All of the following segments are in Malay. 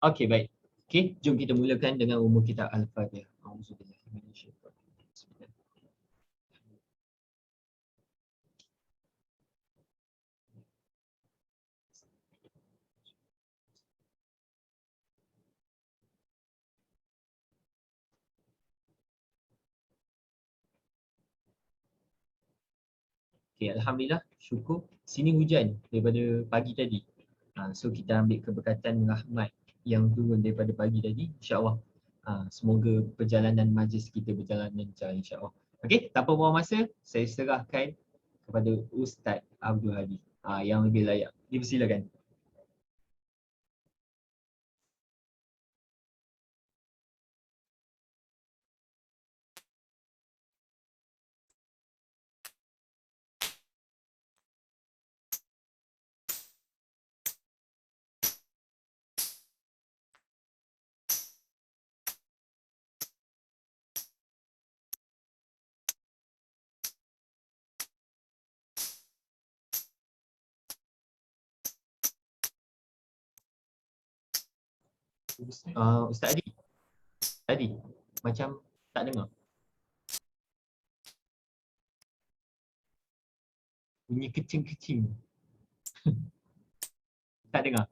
Okey, baik. Okey, jom kita mulakan dengan umur kitab Al-Fatihah. Auzubillahi minasyaitanir rajim. Bismillah. Okey, alhamdulillah, syukur. Sini hujan daripada pagi tadi. So kita ambil keberkatan rahmat yang turun daripada pagi tadi, insya-Allah. Semoga perjalanan majlis kita berjalan lancar, insya-Allah. Okey, tanpa buang masa, saya serahkan kepada Ustaz Abdul Hadi yang lebih layak. Dipersilakan. Ustaz Adi. Adi, macam tak dengar. Bunyi kecing-kecing. Tak dengar.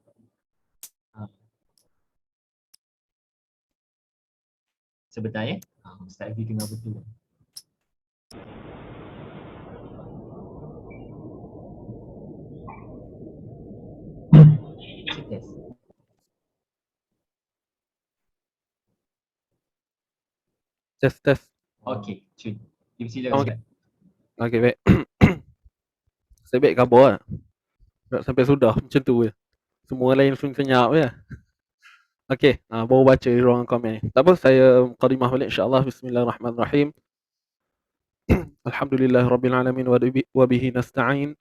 Sebentar ya. Ustaz Adi dengar betul. Check test. Test. Okey, cun. Dipersilakan Ustaz. Okey, baik. Saya baik khabar lah. Tak sampai sudah macam tu je. Semua lain senyap je. Okey, baru baca di ruangan komen ni. Tak apa, saya mukadimah balik insya-Allah. Bismillahirrahmanirrahim. Alhamdulillahirabbil alamin wa bihi nasta'in.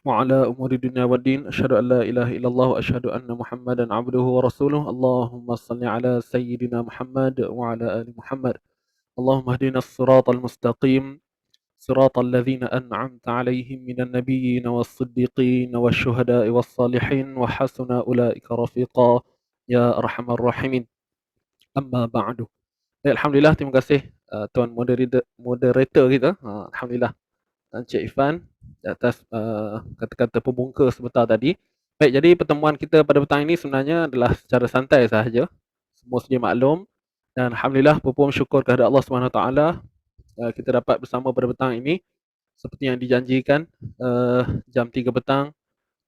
Wa ala umuri dunya waddin. Asyhadu an la ilaha illallah wa asyhadu anna Muhammadan abduhu wa rasuluh. Allahumma salli ala sayyidina Muhammad wa ala ali Muhammad. Allahumma hdinas siratal mustaqim. صراط الذين أنعمت عليهم من النبيين والصديقين والشهداء والصالحين وحسن أولئك رفيقا يا أرحم الراحمين. أما بعد. Alhamdulillah, terima kasih tuan moderator kita. Alhamdulillah, Encik Ifan atas kata-kata pembuka sebentar tadi. Baik, jadi pertemuan kita pada petang ini sebenarnya adalah secara santai sahaja. Semua sedia maklum, dan alhamdulillah berpuas syukur kepada Allah Subhanahu Wa Taala kita dapat bersama pada petang ini seperti yang dijanjikan jam 3 petang,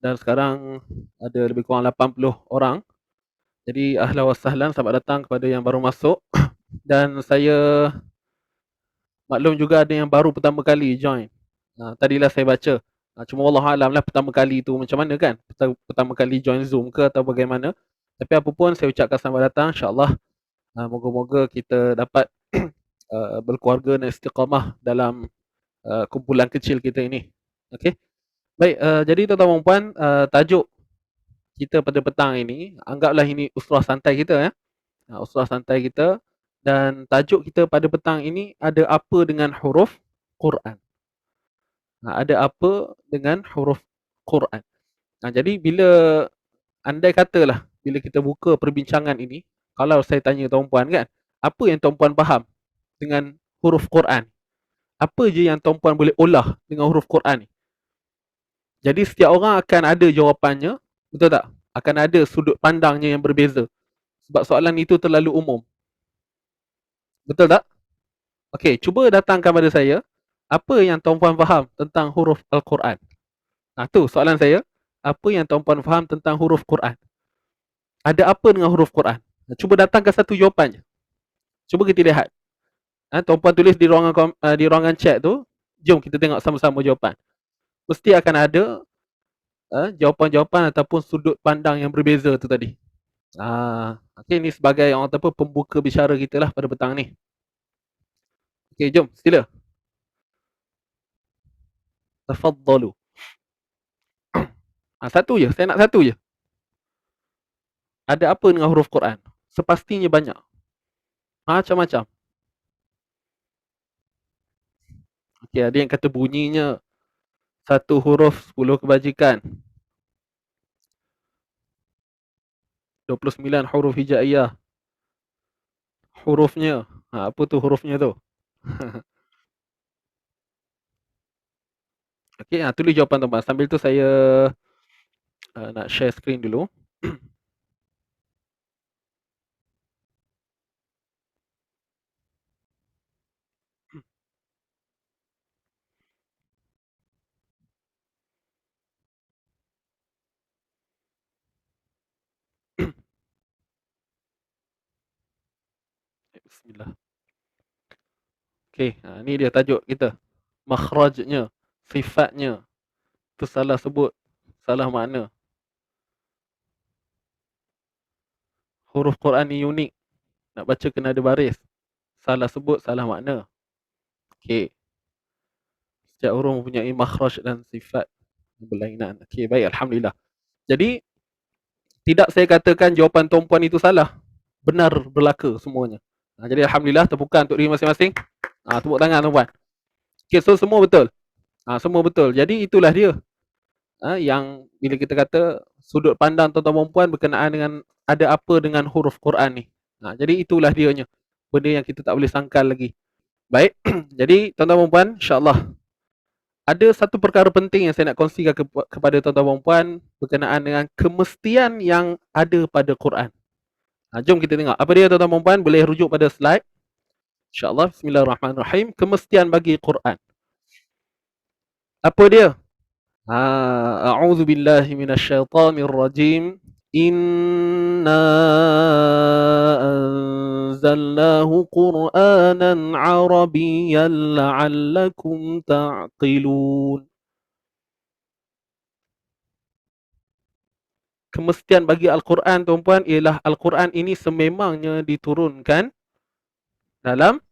dan sekarang ada lebih kurang 80 orang. Jadi ahlan wa sahlan, selamat datang kepada yang baru masuk. Dan saya maklum juga ada yang baru pertama kali join. Tadilah saya baca. Cuma wallahu alam lah pertama kali tu macam mana kan? Pertama kali join Zoom ke atau bagaimana? Tapi apa pun saya ucapkan selamat datang, insya-Allah. Moga-moga kita dapat berkeluarga dan istiqamah dalam kumpulan kecil kita ini. Okey. Baik, jadi tuan-tuan dan puan, tajuk kita pada petang ini, anggaplah ini usrah santai kita ya. Usrah santai kita, dan tajuk kita pada petang ini, ada apa dengan huruf Quran. Ada apa dengan huruf Quran. Jadi bila andai katalah bila kita buka perbincangan ini, kalau saya tanya tuan-puan kan, apa yang tuan-puan faham dengan huruf Quran? Apa je yang tuan-puan boleh olah dengan huruf Quran ni? Jadi setiap orang akan ada jawapannya, betul tak? Akan ada sudut pandangnya yang berbeza. Sebab soalan itu terlalu umum. Betul tak? Okey, cuba datangkan pada saya, apa yang tuan-puan faham tentang huruf Al-Quran? Tu soalan saya. Apa yang tuan-puan faham tentang huruf Quran? Ada apa dengan huruf Quran? Cuba datangkan satu jawapannya. Cuba kita lihat. Tuan-puan tulis di ruangan chat tu. Jom kita tengok sama-sama jawapan. Mesti akan ada jawapan-jawapan ataupun sudut pandang yang berbeza tu tadi. Okay, ini sebagai orang apa, pembuka bicara kita lah pada petang ni. Okay, jom, sila. Tafaddalu. Satu je, saya nak satu je. Ada apa dengan huruf Quran? Sepastinya banyak. Macam-macam. Okay, ada yang kata bunyinya satu huruf 10 kebajikan. 29 huruf hijaiyah. Hurufnya. Apa tu hurufnya tu? Okey, tulis jawapan tuan-tuan. Sambil tu saya nak share screen dulu. Bismillah. Okey, ni dia tajuk kita. Makhrajnya, sifatnya. Tu salah sebut, salah makna. Huruf Quran ni unik. Nak baca kena ada baris. Salah sebut, salah makna. Okey. Setiap huruf mempunyai makhraj dan sifat berlainan. Okey, baik, alhamdulillah. Jadi tidak saya katakan jawapan tuan-puan itu salah. Benar berlaka semuanya. Jadi alhamdulillah, terbuka untuk diri masing-masing. Tepuk tangan tuan-puan. Okey, so semua betul. Semua betul. Jadi itulah dia. Yang bila kita kata sudut pandang tuan-tuan puan berkenaan dengan ada apa dengan huruf Quran ni. Jadi itulah dianya. Benda yang kita tak boleh sangkal lagi. Baik. Jadi tuan-tuan puan, insya-Allah ada satu perkara penting yang saya nak kongsikan kepada tuan-tuan puan berkenaan dengan kemestian yang ada pada Quran. Jom kita tengok. Apa dia tuan-tuan puan? Boleh rujuk pada slide. Insya-Allah. Bismillahirrahmanirrahim. Kemestian bagi Quran. Apa dia? A'udzu billahi minasyaitonir rajim. Inna anzalnahu Qur'anan Arabiyyan la'allakum ta'qilun. Kemestian bagi Al-Quran tuan-puan ialah Al-Quran ini sememangnya diturunkan dalam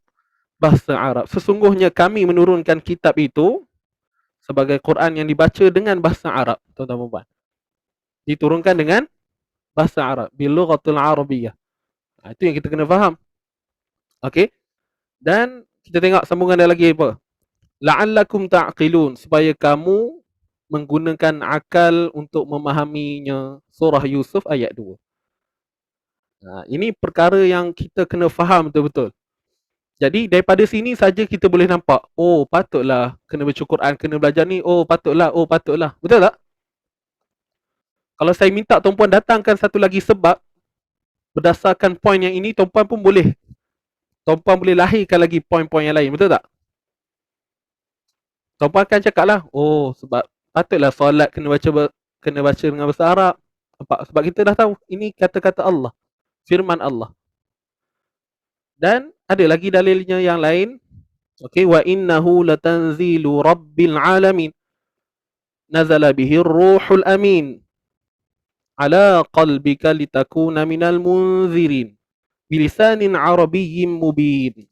bahasa Arab. Sesungguhnya kami menurunkan kitab itu sebagai Quran yang dibaca dengan bahasa Arab, tuan-tuan puan. Diturunkan dengan bahasa Arab, bilughatil Arabiyyah. Itu yang kita kena faham. Okey. Dan kita tengok sambungan dia lagi apa? La'allakum ta'qilun, supaya kamu menggunakan akal untuk memahaminya. Surah Yusuf ayat 2. Ini perkara yang kita kena faham betul-betul. Jadi daripada sini saja kita boleh nampak, oh patutlah kena baca Quran, kena belajar ni, oh patutlah. Betul tak? Kalau saya minta tuan-puan datangkan satu lagi sebab berdasarkan poin yang ini, tuan-puan pun boleh. Tuan-puan boleh lahirkan lagi poin-poin yang lain, betul tak? Tuan-puan akan cakap lah, oh sebab patutlah solat kena baca dengan bahasa Arab. Sebab kita dah tahu, ini kata-kata Allah, firman Allah. Dan ada lagi dalilnya yang lain. Okey, wa innahu latanzilu rabbil alamin. Nazala bihi ruhul amin. Ala qalbika litakuna minal munzirin. Bilisanin arabiyyin mubin.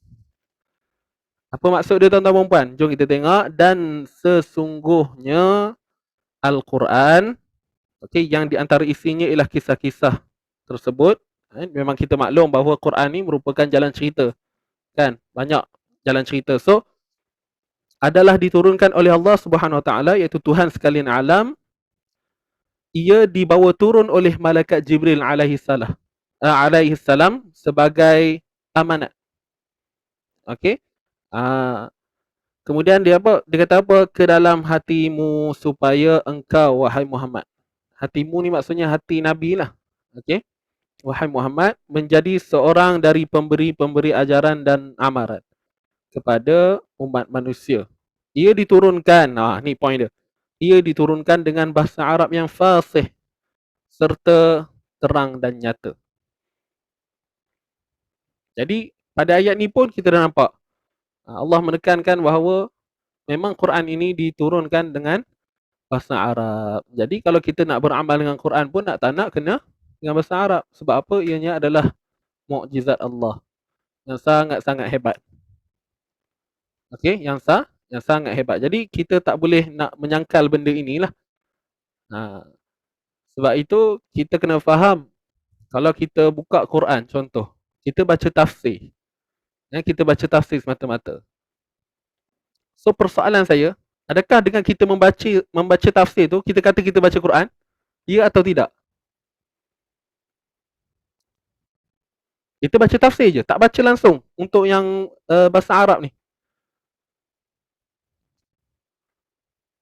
Apa maksud dia tuan-tuan dan puan? Jom kita tengok. Dan sesungguhnya Al-Quran, okay, yang di antara isinya ialah kisah-kisah tersebut. Memang kita maklum bahawa Quran ni merupakan jalan cerita. Kan? Banyak jalan cerita. So, adalah diturunkan oleh Allah Subhanahu Wa Taala, iaitu Tuhan sekalian alam. Ia dibawa turun oleh malaikat Jibril alaihi salam sebagai amanat. Okey. Kemudian dia kata apa? Ke dalam hatimu supaya engkau, wahai Muhammad. Hatimu ni maksudnya hati Nabi lah. Okey. Wahai Muhammad, menjadi seorang dari pemberi-pemberi ajaran dan amaran kepada umat manusia. Ia diturunkan, ni poin dia. Ia diturunkan dengan bahasa Arab yang fasih serta terang dan nyata. Jadi pada ayat ni pun kita dah nampak Allah menekankan bahawa memang Quran ini diturunkan dengan bahasa Arab. Jadi kalau kita nak beramal dengan Quran pun nak tak nak kena dengan bahasa Arab. Sebab apa? Ianya adalah mukjizat Allah yang sangat-sangat hebat. Okey, yang sangat hebat. Jadi kita tak boleh nak menyangkal benda inilah. Sebab itu kita kena faham, kalau kita buka Quran contoh, kita baca tafsir. Kita baca tafsir semata-mata. So persoalan saya, adakah dengan kita membaca tafsir tu, kita kata kita baca Quran? Ya atau tidak? Kita baca tafsir je, tak baca langsung untuk yang bahasa Arab ni.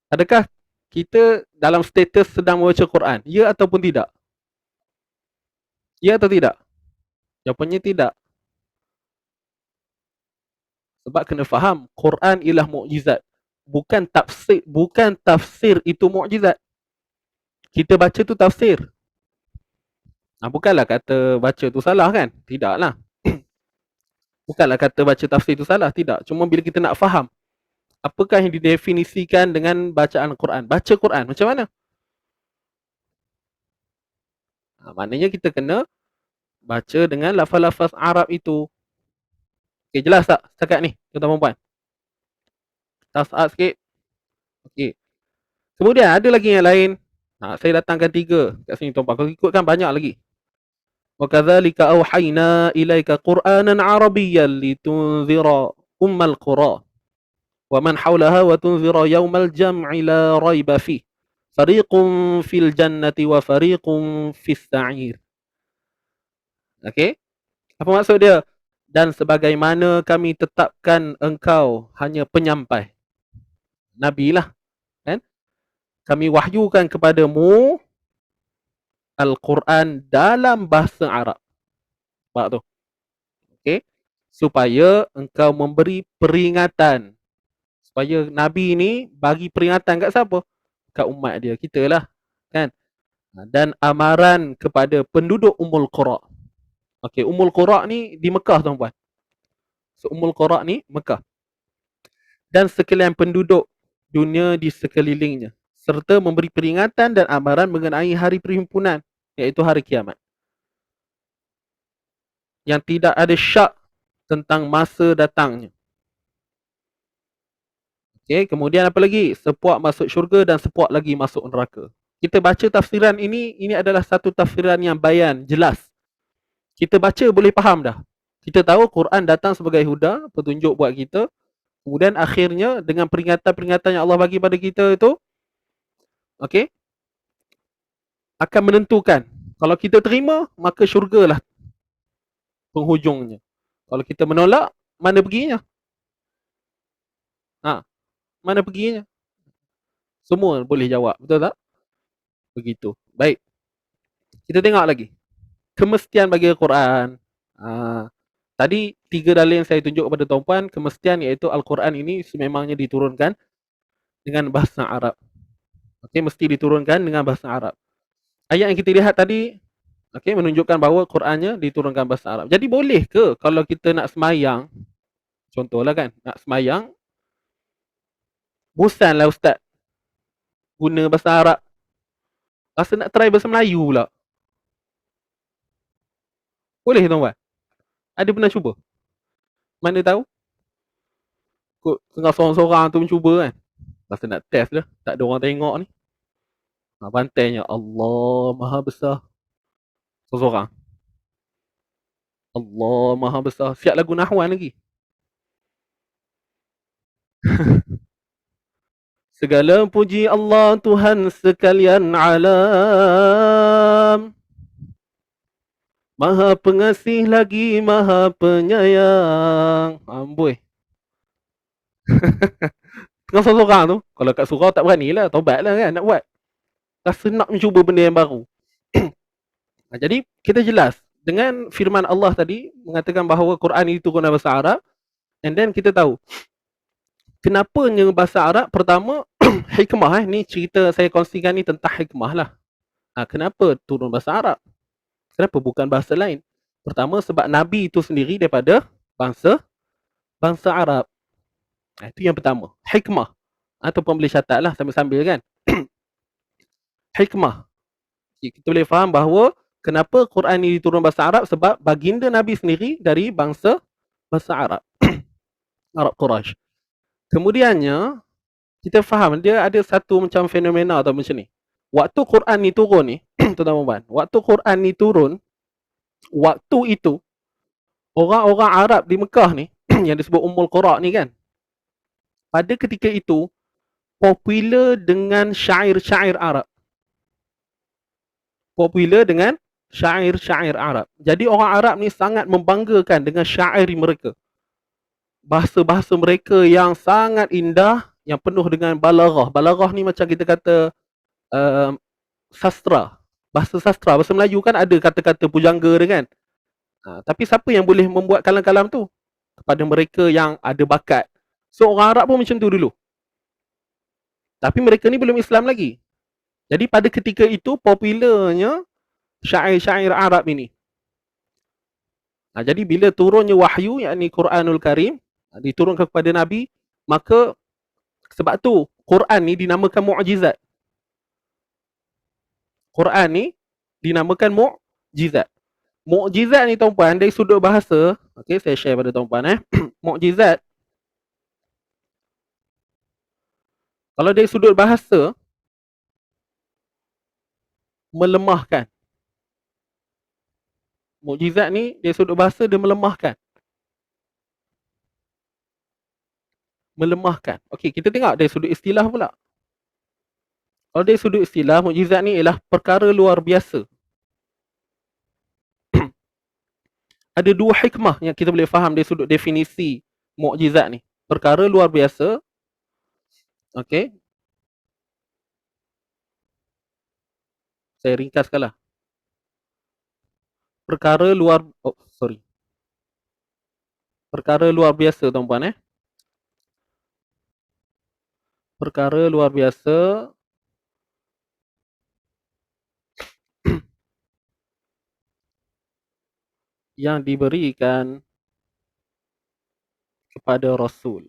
Adakah kita dalam status sedang membaca Quran? Ya ataupun tidak? Ya atau tidak? Jawapannya tidak. Sebab kena faham, Quran ialah mukjizat. Bukan tafsir itu mukjizat. Kita baca tu tafsir. Bukanlah kata baca tu salah kan? Tidaklah. Bukanlah kata baca tafsir tu salah, tidak. Cuma bila kita nak faham, apakah yang didefinisikan dengan bacaan Quran? Baca Quran macam mana? Maknanya kita kena baca dengan lafaz-lafaz Arab itu. Okey, jelas tak setakat ni, tuan-tuan dan puan? Tas'ad sikit. Okey. Kemudian ada lagi yang lain. Saya datangkan 3 kat sini tuan-tuan. Kalau ikutkan banyak lagi. Wa kadzalika auhayna ilaika Qur'anan Arabiyyan litunzira ummal qura wa man haulaha wa tunzira yaumal jam'i la raiba fih. Fariqun fil jannati wa fariqun fis sa'ir. Okey? Apa maksud dia? Dan sebagaimana kami tetapkan engkau hanya penyampai. Nabi lah. Kan? Kami wahyukan kepadamu Al-Quran dalam bahasa Arab. Nampak tu? Okey? Supaya engkau memberi peringatan. Supaya Nabi ni bagi peringatan kat siapa? Kat umat dia, kita lah. Kan? Dan amaran kepada penduduk Ummul Qura. Okey, Ummul Qura ni di Mekah tuan-puan. So, Ummul Qura ni Mekah. Dan sekalian penduduk dunia di sekelilingnya. Serta memberi peringatan dan amaran mengenai hari perhimpunan. Iaitu hari kiamat. Yang tidak ada syak tentang masa datangnya. Okay, kemudian apa lagi? Sepuak masuk syurga dan sepuak lagi masuk neraka. Kita baca tafsiran ini adalah satu tafsiran yang bayan, jelas. Kita baca boleh faham dah. Kita tahu Quran datang sebagai huda, petunjuk buat kita. Kemudian akhirnya dengan peringatan-peringatan yang Allah bagi pada kita itu, okay, akan menentukan. Kalau kita terima, maka syurga lah penghujungnya. Kalau kita menolak, mana perginya? Mana perginya? Semua boleh jawab, betul tak? Begitu. Baik. Kita tengok lagi. Kemestian bagi Al-Quran. Tadi 3 dalil yang saya tunjuk kepada tuan-puan, kemestian iaitu Al-Quran ini sememangnya diturunkan dengan bahasa Arab. Okey, mesti diturunkan dengan bahasa Arab. Ayat yang kita lihat tadi, okey, menunjukkan bahawa Qurannya diturunkan bahasa Arab. Jadi boleh ke kalau kita nak semayang, contohlah kan, nak semayang, bosanlah ustaz guna bahasa Arab. Rasa nak try bahasa Melayu pula. Boleh tuan-puan? Ada pernah cuba? Mana tahu? Kok tengah sorang-sorang tu mencuba kan. Rasa nak test lah. Tak ada orang tengok ni. Pantainya Allah Maha Besar. Sorang-sorang. Allah Maha Besar. Siap lagu Nahwan lagi. Segala puji Allah Tuhan sekalian alam. Maha pengasih lagi Maha penyayang. Amboi. Tengah sorang-sorang tu. Kalau kat surau tak berani lah. Taubat lah kan nak buat. Rasa nak mencuba benda yang baru. Jadi kita jelas. Dengan firman Allah tadi. Mengatakan bahawa Quran itu guna bahasa Arab. And then kita tahu. Kenapanya bahasa Arab? Pertama, hikmah. Ni cerita saya kongsikan ni tentang hikmah lah. Kenapa turun bahasa Arab? Kenapa bukan bahasa lain? Pertama, sebab Nabi itu sendiri daripada bangsa Arab. Itu yang pertama. Hikmah. Ataupun boleh catat lah sambil-sambil kan. Hikmah. Kita boleh faham bahawa kenapa Quran ini diturun bahasa Arab, sebab baginda Nabi sendiri dari bangsa Arab. Arab Quraisy. Kemudiannya, kita faham dia ada satu macam fenomena atau macam ni. Waktu Quran ni turun ni, tuan-tuan, waktu Quran ni turun, waktu itu, orang-orang Arab di Mekah ni, yang disebut Ummul Qura ni kan, pada ketika itu, popular dengan syair-syair Arab. Popular dengan syair-syair Arab. Jadi orang Arab ni sangat membanggakan dengan syair mereka. Bahasa-bahasa mereka yang sangat indah, yang penuh dengan balaghah. Balaghah ni macam kita kata uh, sastra. Bahasa sastra, bahasa Melayu kan ada kata-kata pujangga dia kan. Tapi siapa yang boleh membuat kalam-kalam tu? Kepada mereka yang ada bakat. So orang Arab pun macam tu dulu. Tapi mereka ni belum Islam lagi. Jadi pada ketika itu popularnya syair-syair Arab ini. Jadi bila turunnya wahyu, yakni Quranul Karim, diturunkan kepada Nabi, maka sebab tu Quran ni dinamakan mu'jizat. Quran ni dinamakan mu'jizat. Mu'jizat ni tuan-puan dari sudut bahasa, okey saya share pada tuan-puan Mu'jizat kalau dari sudut bahasa, melemahkan. Mukjizat ni dari sudut bahasa dia melemahkan. Melemahkan. Okey, kita tengok dari sudut istilah pula. Kalau dari sudut istilah, mukjizat ni ialah perkara luar biasa. Ada dua hikmah yang kita boleh faham dari sudut definisi mukjizat ni. Perkara luar biasa. Okey. Saya ringkaskanlah. Perkara luar biasa tuan-puan Perkara luar biasa yang diberikan kepada Rasul.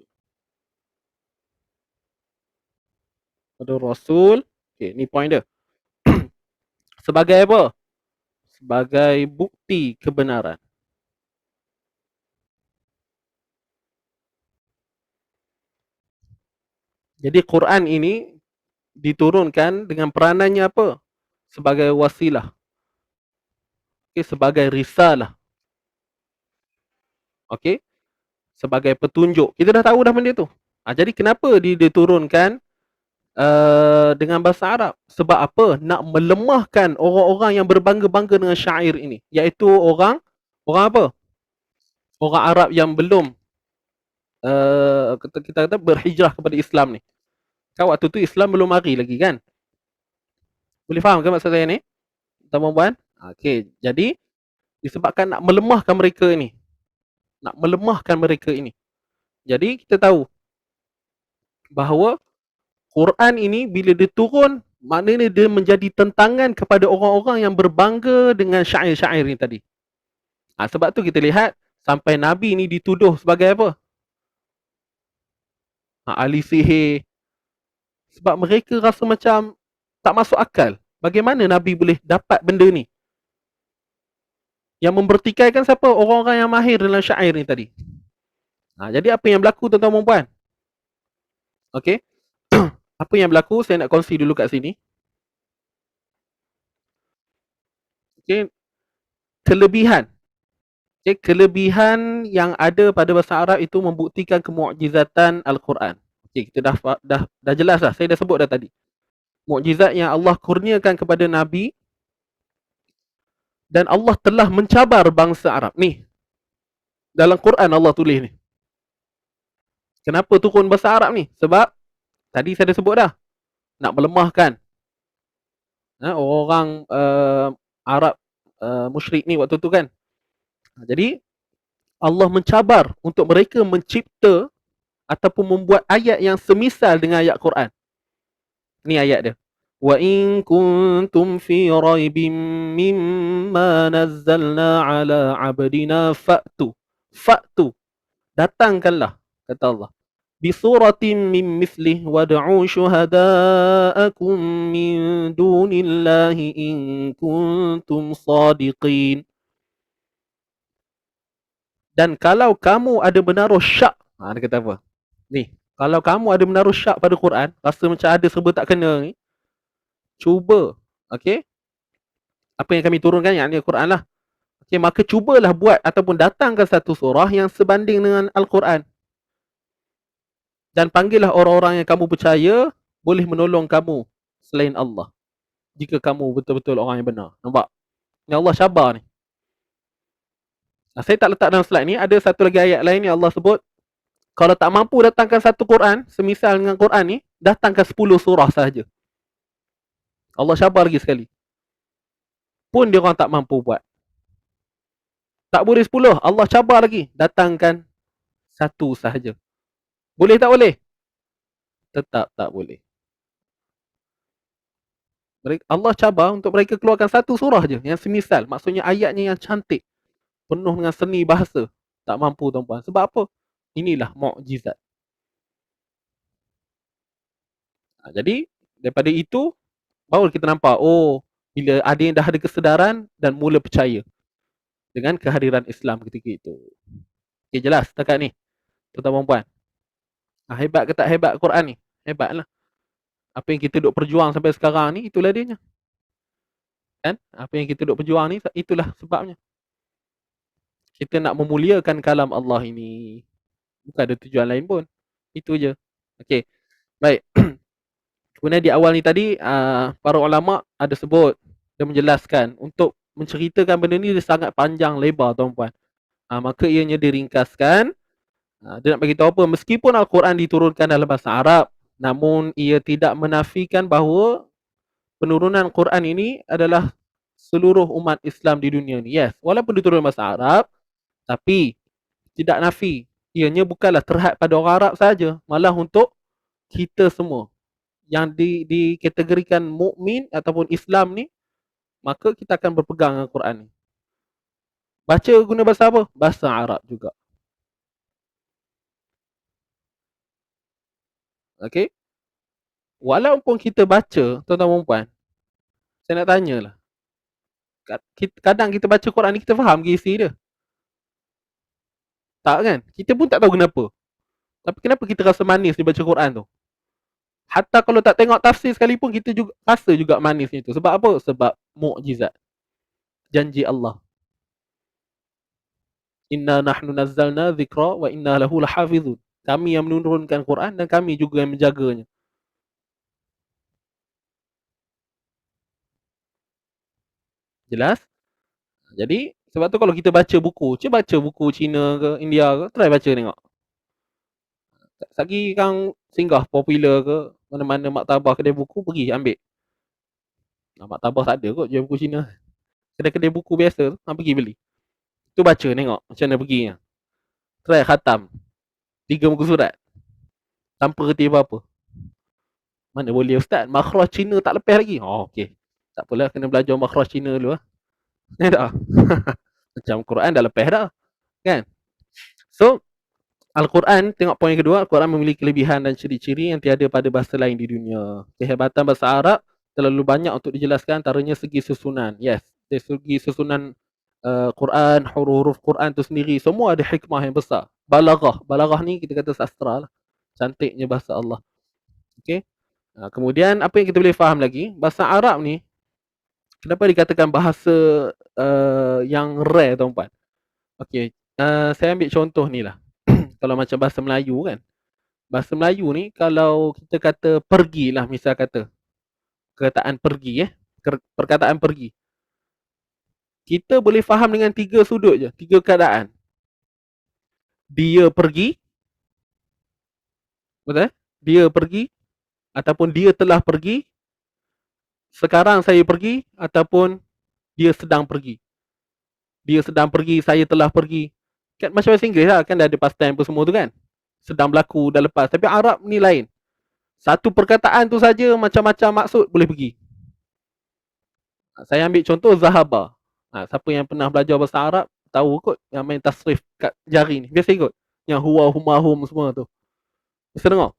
Kepada Rasul. Okey, ni point dia. Sebagai apa? Sebagai bukti kebenaran. Jadi Quran ini diturunkan dengan peranannya apa? Sebagai wasilah. Okey, sebagai risalah. Okey? Sebagai petunjuk. Kita dah tahu dah benda tu. Jadi kenapa diturunkan dengan bahasa Arab? Sebab apa? Nak melemahkan orang-orang yang berbangga-bangga dengan syair ini. Iaitu orang apa? Orang Arab yang belum kita kata berhijrah kepada Islam ni. Kan waktu tu Islam belum mari lagi kan? Boleh faham kan maksud saya ni? Tuan-tuan? Okey, jadi disebabkan nak melemahkan mereka ini. Nak melemahkan mereka ini. Jadi kita tahu bahawa Quran ini bila dia turun, maknanya dia menjadi tentangan kepada orang-orang yang berbangga dengan syair-syair ni tadi. Sebab tu kita lihat sampai Nabi ni dituduh sebagai apa? Ahli sihir. Sebab mereka rasa macam tak masuk akal. Bagaimana Nabi boleh dapat benda ni? Yang mempertikaikan siapa? Orang-orang yang mahir dalam syair ni tadi. Jadi apa yang berlaku tuan-tuan dan puan? Okey. Apa yang berlaku? Saya nak kongsi dulu kat sini. Okey. Kelebihan. Okey, kelebihan yang ada pada bahasa Arab itu membuktikan kemukjizatan Al-Quran. Okey, kita dah jelas dah. Saya dah sebut dah tadi. Mukjizat yang Allah kurniakan kepada Nabi dan Allah telah mencabar bangsa Arab. Ni. Dalam Quran Allah tulis ni. Kenapa turun bahasa Arab ni? Sebab tadi saya dah sebut dah. Nak melemahkan orang Arab musyrik ni waktu tu kan. Jadi Allah mencabar untuk mereka mencipta ataupun membuat ayat yang semisal dengan ayat Quran. Ni ayat dia. Wa in kuntum fi raibim mimma nazzalna ala abdina fa'tu. Datangkanlah, kata Allah. Bi suratin min mithlih wad'u syuhada'akum min dunillahi in kuntum sadiqin. Dan kalau kamu ada menaruh syak, dia kata apa? Ni, kalau kamu ada menaruh syak pada Quran, rasa macam ada serba tak kena ni, cuba, okey? Apa yang kami turunkan, yang ni Quran lah. Okey, maka cubalah buat ataupun datangkan satu surah yang sebanding dengan Al-Quran. Dan panggillah orang-orang yang kamu percaya boleh menolong kamu selain Allah. Jika kamu betul-betul orang yang benar. Nampak? Ni Allah syabar ni. Saya tak letak dalam slide ni. Ada satu lagi ayat lain ni Allah sebut, kalau tak mampu datangkan satu Quran, semisal dengan Quran ni, datangkan 10 surah sahaja. Allah syabar lagi sekali. Pun dia orang tak mampu buat. Tak boleh 10, Allah cabar lagi. Datangkan satu sahaja. Boleh tak boleh? Tetap tak boleh. Allah cabar untuk mereka keluarkan satu surah je yang semisal. Maksudnya ayatnya yang cantik. Penuh dengan seni bahasa. Tak mampu tuan-puan. Sebab apa? Inilah mukjizat. Jadi, daripada itu, baru kita nampak, oh, bila ada yang dah ada kesedaran dan mula percaya dengan kehadiran Islam ketika itu. Okay, jelas setakat ni, tuan-tuan puan. Hebat ke tak hebat Quran ni? Hebatlah. Apa yang kita duk perjuang sampai sekarang ni, itulah dia. Kan? Apa yang kita duk perjuang ni, itulah sebabnya. Kita nak memuliakan kalam Allah ini. Bukan ada tujuan lain pun. Itu je. Okey. Baik. Kemudian di awal ni tadi, para ulama' ada sebut dan menjelaskan untuk menceritakan benda ni dia sangat panjang lebar tuan-puan. Maka ianya diringkaskan. Dia nak bagi tahu apa? Meskipun Al-Quran diturunkan dalam bahasa Arab, namun ia tidak menafikan bahawa penurunan Quran ini adalah seluruh umat Islam di dunia ni. Yes, walaupun diturunkan bahasa Arab, tapi tidak nafi. Ianya bukanlah terhad pada orang Arab saja, malah untuk kita semua yang dikategorikan mukmin ataupun Islam ni, maka kita akan berpegang dengan Quran ni. Baca guna bahasa apa? Bahasa Arab juga. Okey. Walaupun kita baca, tuan-tuan dan puan, saya nak tanyalah. Kadang kita baca Quran ni kita faham ke isi dia? Tak kan? Kita pun tak tahu kenapa. Tapi kenapa kita rasa manis dia baca Quran tu? Hatta kalau tak tengok tafsir sekalipun kita juga rasa juga manisnya tu. Sebab apa? Sebab mukjizat. Janji Allah. Inna nahnu nazzalna dzikra wa inna lahu lahafizun. Kami yang menurunkan Quran dan kami juga yang menjaganya. Jelas? Jadi, sebab tu kalau kita baca buku, cuba baca buku Cina ke India ke, try baca tengok. Sagi kang singgah popular ke, mana-mana maktabah kedai buku, pergi ambil. Maktabah tak ada kot jual buku Cina. Kedai-kedai buku biasa tu, pergi beli. Tu baca tengok macam mana perginya. Try khatam 3 muka surat tanpa reti apa-apa. Mana boleh ustaz, makhraj Cina tak lepas lagi. Oh okey. Tak apalah, kena belajar makhraj Cina dulu lah. Tak? Macam Quran dah lepas dah. Kan? So, Al-Quran, tengok poin kedua, Al-Quran memiliki kelebihan dan ciri-ciri yang tiada pada bahasa lain di dunia. Kehebatan bahasa Arab terlalu banyak untuk dijelaskan, antaranya segi susunan. Yes, dari segi susunan Quran, huruf-huruf Quran tu sendiri, semua ada hikmah yang besar. Balaghah ni kita kata sastra lah. Cantiknya bahasa Allah. Okay. Kemudian apa yang kita boleh faham lagi, bahasa Arab ni, kenapa dikatakan bahasa yang rare tuan-puan? Okay, saya ambil contoh ni lah. Kalau macam bahasa Melayu kan, bahasa Melayu ni kalau kita kata pergi lah, misal kata perkataan pergi, perkataan pergi, kita boleh faham dengan 3 sudut je, 3 keadaan. Dia pergi, betul? Dia pergi, ataupun dia telah pergi, sekarang saya pergi, ataupun dia sedang pergi. Dia sedang pergi, saya telah pergi. Kan macam bahasa Inggeris lah, kan dah ada past time apa semua tu kan. Sedang berlaku, dah lepas. Tapi Arab ni lain. Satu perkataan tu saja macam-macam maksud boleh pergi. Saya ambil contoh Zahaba. Siapa yang pernah belajar bahasa Arab tahu kot yang main tasrif kat jari ni. Biasa ikut. Yang huwa, huma, hum semua tu. Bisa dengar?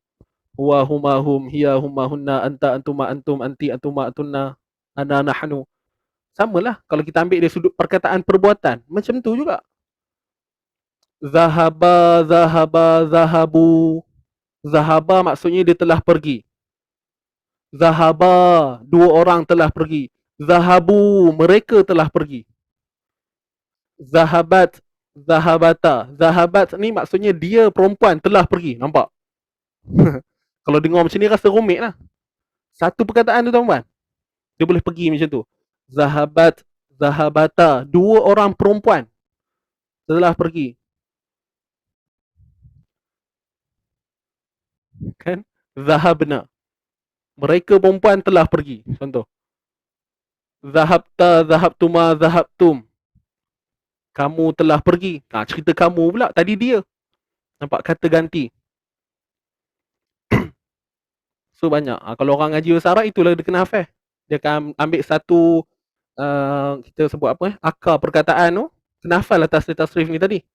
Huwa, huma, hum, hiya, huma, hunna, anta, antuma, antum, anti, antuma, antunna, ana, nahnu. Samalah kalau kita ambil dari sudut perkataan perbuatan. Macam tu juga. Zahaba, zahaba, zahabu. Zahaba maksudnya dia telah pergi. Zahaba, 2 orang telah pergi. Zahabu, mereka telah pergi. Zahabat, zahabata. Zahabat ni maksudnya dia perempuan telah pergi. Nampak? Kalau dengar macam ni rasa rumit lah. Satu perkataan tu tuan-tuan, dia boleh pergi macam tu. Zahabat, Zahabata, dua orang perempuan telah pergi. Kan? Zahabna. Mereka perempuan telah pergi. Contoh. Zahabta, zahabtuma, zahabtum. Kamu telah pergi. Cerita kamu pula. Tadi dia. Nampak kata ganti. So banyak. Kalau orang ngaji bahasa Arab, itulah dia kena hafal. Dia akan ambil satu, kita sebut apa, akar perkataan tu. Kena hafal lah tasrif ni tadi.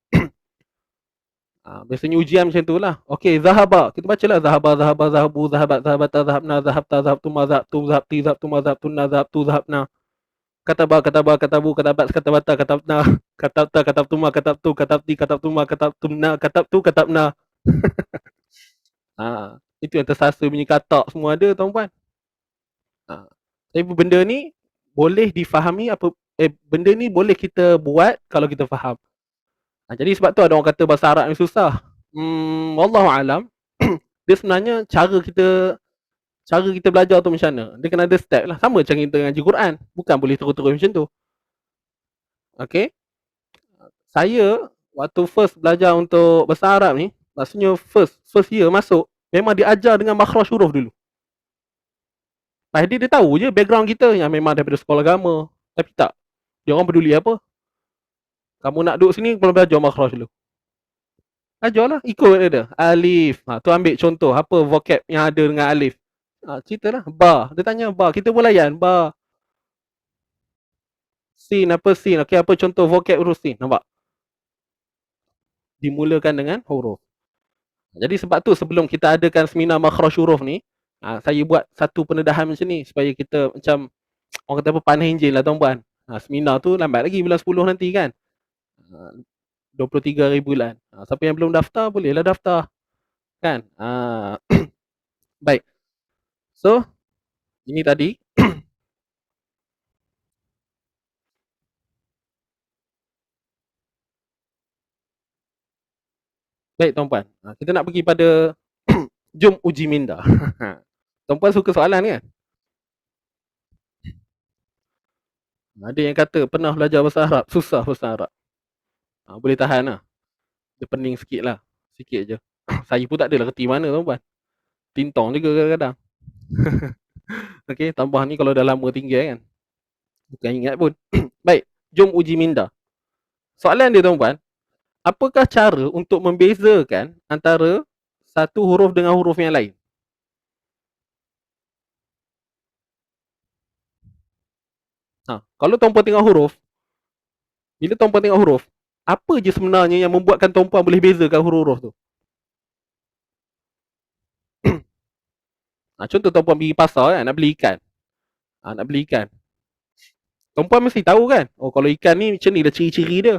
Biasanya ujian macam tu lah. Okey, zahaba. Kita baca lah. Zahaba, zahaba, zahabu, zahabat, zahabata, zahabna, zahabta, zahabtuma, zahabtum, zahabti, zahabtuma, zahabtunna, zahabtu, zahabna. Kataba, kataba, katabu, katabat, katabata, katabna, katabta, katabtuma, katabtu, katabti, katabtuma, katabtumna, katabtu, katabna. Itu yang tersasa bunyi katak semua ada, tuan-puan. Tapi benda ni boleh difahami benda ni boleh kita buat kalau kita faham. Jadi sebab tu ada orang kata bahasa Arab ni susah. Wallahu alam. Dia sebenarnya cara kita belajar tu macam mana? Dia kena ada step lah. Sama macam kita ngaji Quran. Bukan boleh terus-terus macam tu. Okay. Saya waktu first belajar untuk bahasa Arab ni, maksudnya first year masuk, memang diajar dengan makhraj huruf dulu. Dia tahu je background kita yang memang daripada sekolah agama. Tapi tak. Dia orang peduli apa? Kamu nak duduk sini, kau belajar makhraj dulu. Ajarlah, ikut dia. Alif. Tu ambil contoh. Apa vocab yang ada dengan alif. Ceritalah. Ba. Dia tanya ba. Kita pun layan. Ba. Sin. Apa sin? Okay, apa contoh vocab huruf sin? Nampak? Dimulakan dengan huruf. Jadi sebab tu sebelum kita adakan seminar makhraj huruf ni, saya buat satu pendedahan macam ni supaya kita macam orang kata apa, panah enjin lah tuan-puan. Seminar tu lambat lagi bulan 10 nanti kan. 23 hari bulan. Siapa yang belum daftar bolehlah daftar. Kan? Baik. So, ini tadi. Baik tuan-puan. Kita nak pergi pada jom uji minda. Tuan-puan suka soalan kan? Ada yang kata pernah belajar bahasa Arab, susah bahasa Arab. Boleh tahan lah. Dia pening sikit lah. Sikit je. Saya pun tak adalah reti mana tuan-puan. Tintong juga kadang-kadang. Okay, tambah ni kalau dah lama tinggal kan. Bukan ingat pun. Baik, jom uji minda. Soalan dia tuan-puan, apakah cara untuk membezakan antara satu huruf dengan huruf yang lain? Kalau tuan-puan tengok huruf, bila tuan-puan tengok huruf, apa je sebenarnya yang membuatkan tuan-puan boleh bezakan huruf-huruf tu? Contoh tuan-puan pergi pasar kan, nak beli ikan. Nak beli ikan. Tuan-puan mesti tahu kan, kalau ikan ni macam ni dah ciri-ciri dia.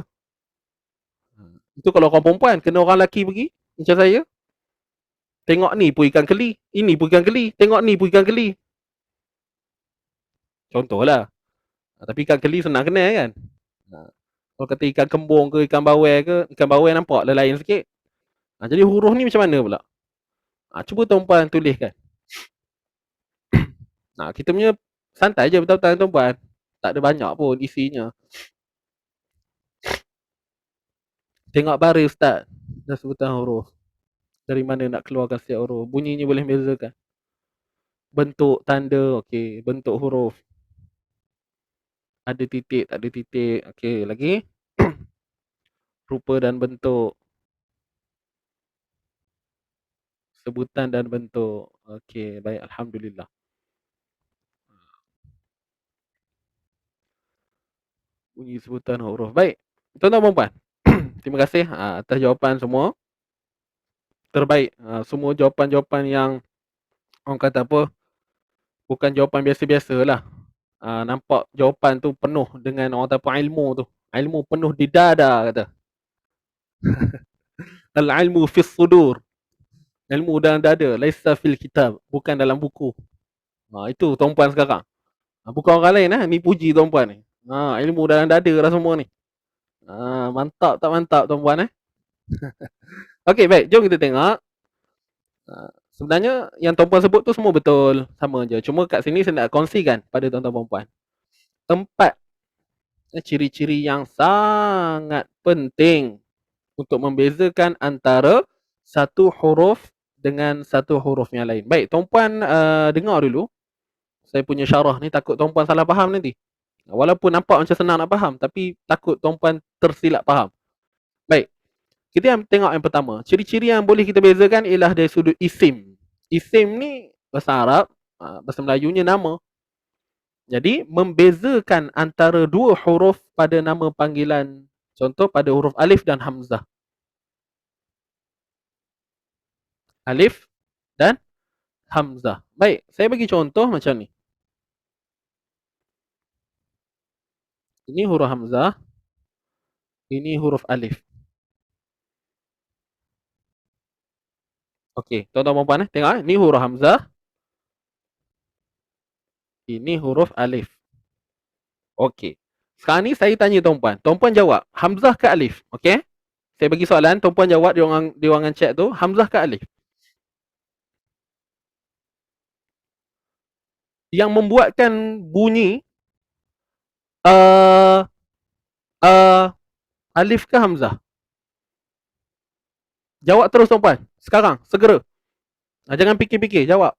Itu kalau orang perempuan, kena orang lelaki pergi, macam saya. Tengok ni pun ikan keli, ini pun ikan keli, tengok ni pun ikan keli. Contohlah. Tapi ikan keli senang kenal kan. Kalau kata ikan kembung ke ikan bawal ke, ikan bawal nampak lah lain sikit. Jadi huruf ni macam mana pula? Cuba tuan-puan tuliskan. Kita punya santai je betul-betul tuan-puan. Tak ada banyak pun isinya. Tengok baris ustaz. Dah sebutan huruf. Dari mana nak keluarkan setiap huruf. Bunyinya boleh bezakan. Bentuk tanda, okey. Bentuk huruf. Ada titik, tak ada titik. Okey, lagi. Rupa dan bentuk. Sebutan dan bentuk. Okey, baik. Alhamdulillah. Bunyi sebutan huruf. Baik. Tuan-tuan dan puan. Terima kasih atas jawapan semua. Terbaik. Semua jawapan-jawapan yang orang kata apa, bukan jawapan biasa-biasa lah. Nampak jawapan tu penuh dengan orang kata apa, ilmu tu. Ilmu penuh di dada kata. Al-ilmu fis sudur. Ilmu dalam dada. Laisa fil kitab. Bukan dalam buku. Itu tuan-puan sekarang. Bukan orang lain ni puji tuan-puan ni. Ilmu dalam dada lah semua ni. Mantap tak mantap tuan-puan Okey, baik. Jom kita tengok. Sebenarnya yang tuan-puan sebut tu semua betul. Sama je. Cuma kat sini saya nak kongsikan pada tuan-tuan dan puan. ciri-ciri yang sangat penting untuk membezakan antara satu huruf dengan satu huruf yang lain. Baik, tuan-puan dengar dulu. Saya punya syarah ni, takut tuan-puan salah faham nanti. Walaupun nampak macam senang nak faham, tapi takut tuan-puan tersilap faham. Baik, kita yang tengok yang pertama. Ciri-ciri yang boleh kita bezakan ialah dari sudut isim. Isim ni bahasa Arab, bahasa Melayunya nama. Jadi membezakan antara dua huruf pada nama panggilan. Contoh pada huruf alif dan hamzah. Alif dan hamzah. Baik, saya bagi contoh macam ni. Ini huruf hamzah, ini huruf alif. Okey, tuan-tuan puan tengok ni huruf hamzah, ini huruf alif. Okey. Sekarang ni saya tanya tuan-puan. Tuan-puan jawab, hamzah ke alif? Okey? Saya bagi soalan, tuan-puan jawab di ruangan chat tu, hamzah ke alif? Yang membuatkan bunyi uh, uh, alif ke hamzah? Jawab terus tuan-puan. Sekarang, segera. Jangan fikir-fikir, jawab.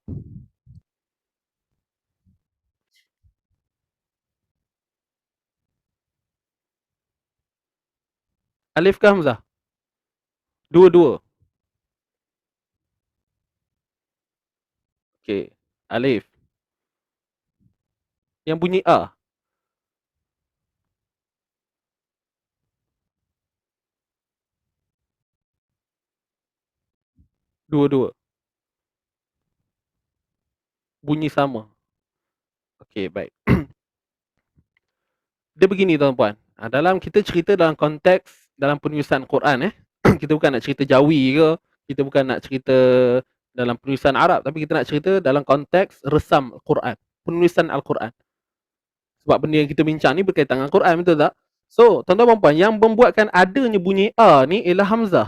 Alif ke hamzah? Dua-dua. Okey, alif. Yang bunyi A. Dua-dua. Bunyi sama. Okey, baik. Dia begini tuan-puan. Dalam kita cerita dalam konteks dalam penulisan Quran kita bukan nak cerita Jawi ke, kita bukan nak cerita dalam penulisan Arab, tapi kita nak cerita dalam konteks resam Quran, penulisan Al-Quran. Sebab benda yang kita bincang ni berkaitan dengan Quran, betul tak? So, tuan-tuan dan puan, yang membuatkan adanya bunyi A ni ialah hamzah.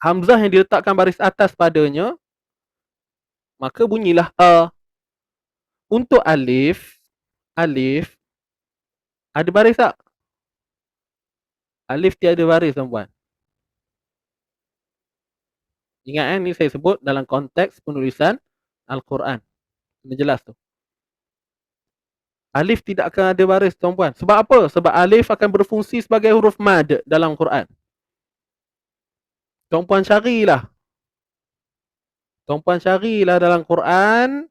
Hamzah yang diletakkan baris atas padanya, maka bunyilah A. Untuk alif, alif ada baris tak? Alif tiada baris tuan-puan. Ingat ni saya sebut dalam konteks penulisan Al-Quran. Ini jelas tu. Alif tidak akan ada baris tuan-puan. Sebab apa? Sebab alif akan berfungsi sebagai huruf mad dalam Quran. Tuan-puan carilah. Tuan-puan carilah dalam Quran,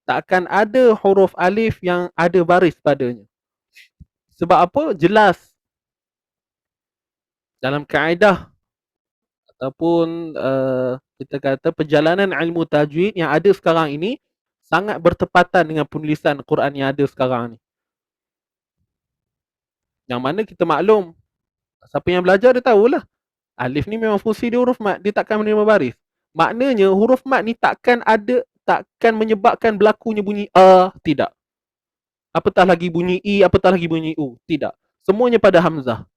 tak akan ada huruf alif yang ada baris padanya. Sebab apa? Jelas. Dalam kaedah ataupun kita kata perjalanan ilmu tajwid yang ada sekarang ini sangat bertepatan dengan penulisan Quran yang ada sekarang ni. Yang mana kita maklum, siapa yang belajar dia tahulah. Alif ni memang fungsi dia huruf mat, dia takkan menerima baris. Maknanya huruf mat ni takkan menyebabkan berlakunya bunyi A, tidak. Apatah lagi bunyi I, apatah lagi bunyi U, tidak. Semuanya pada hamzah.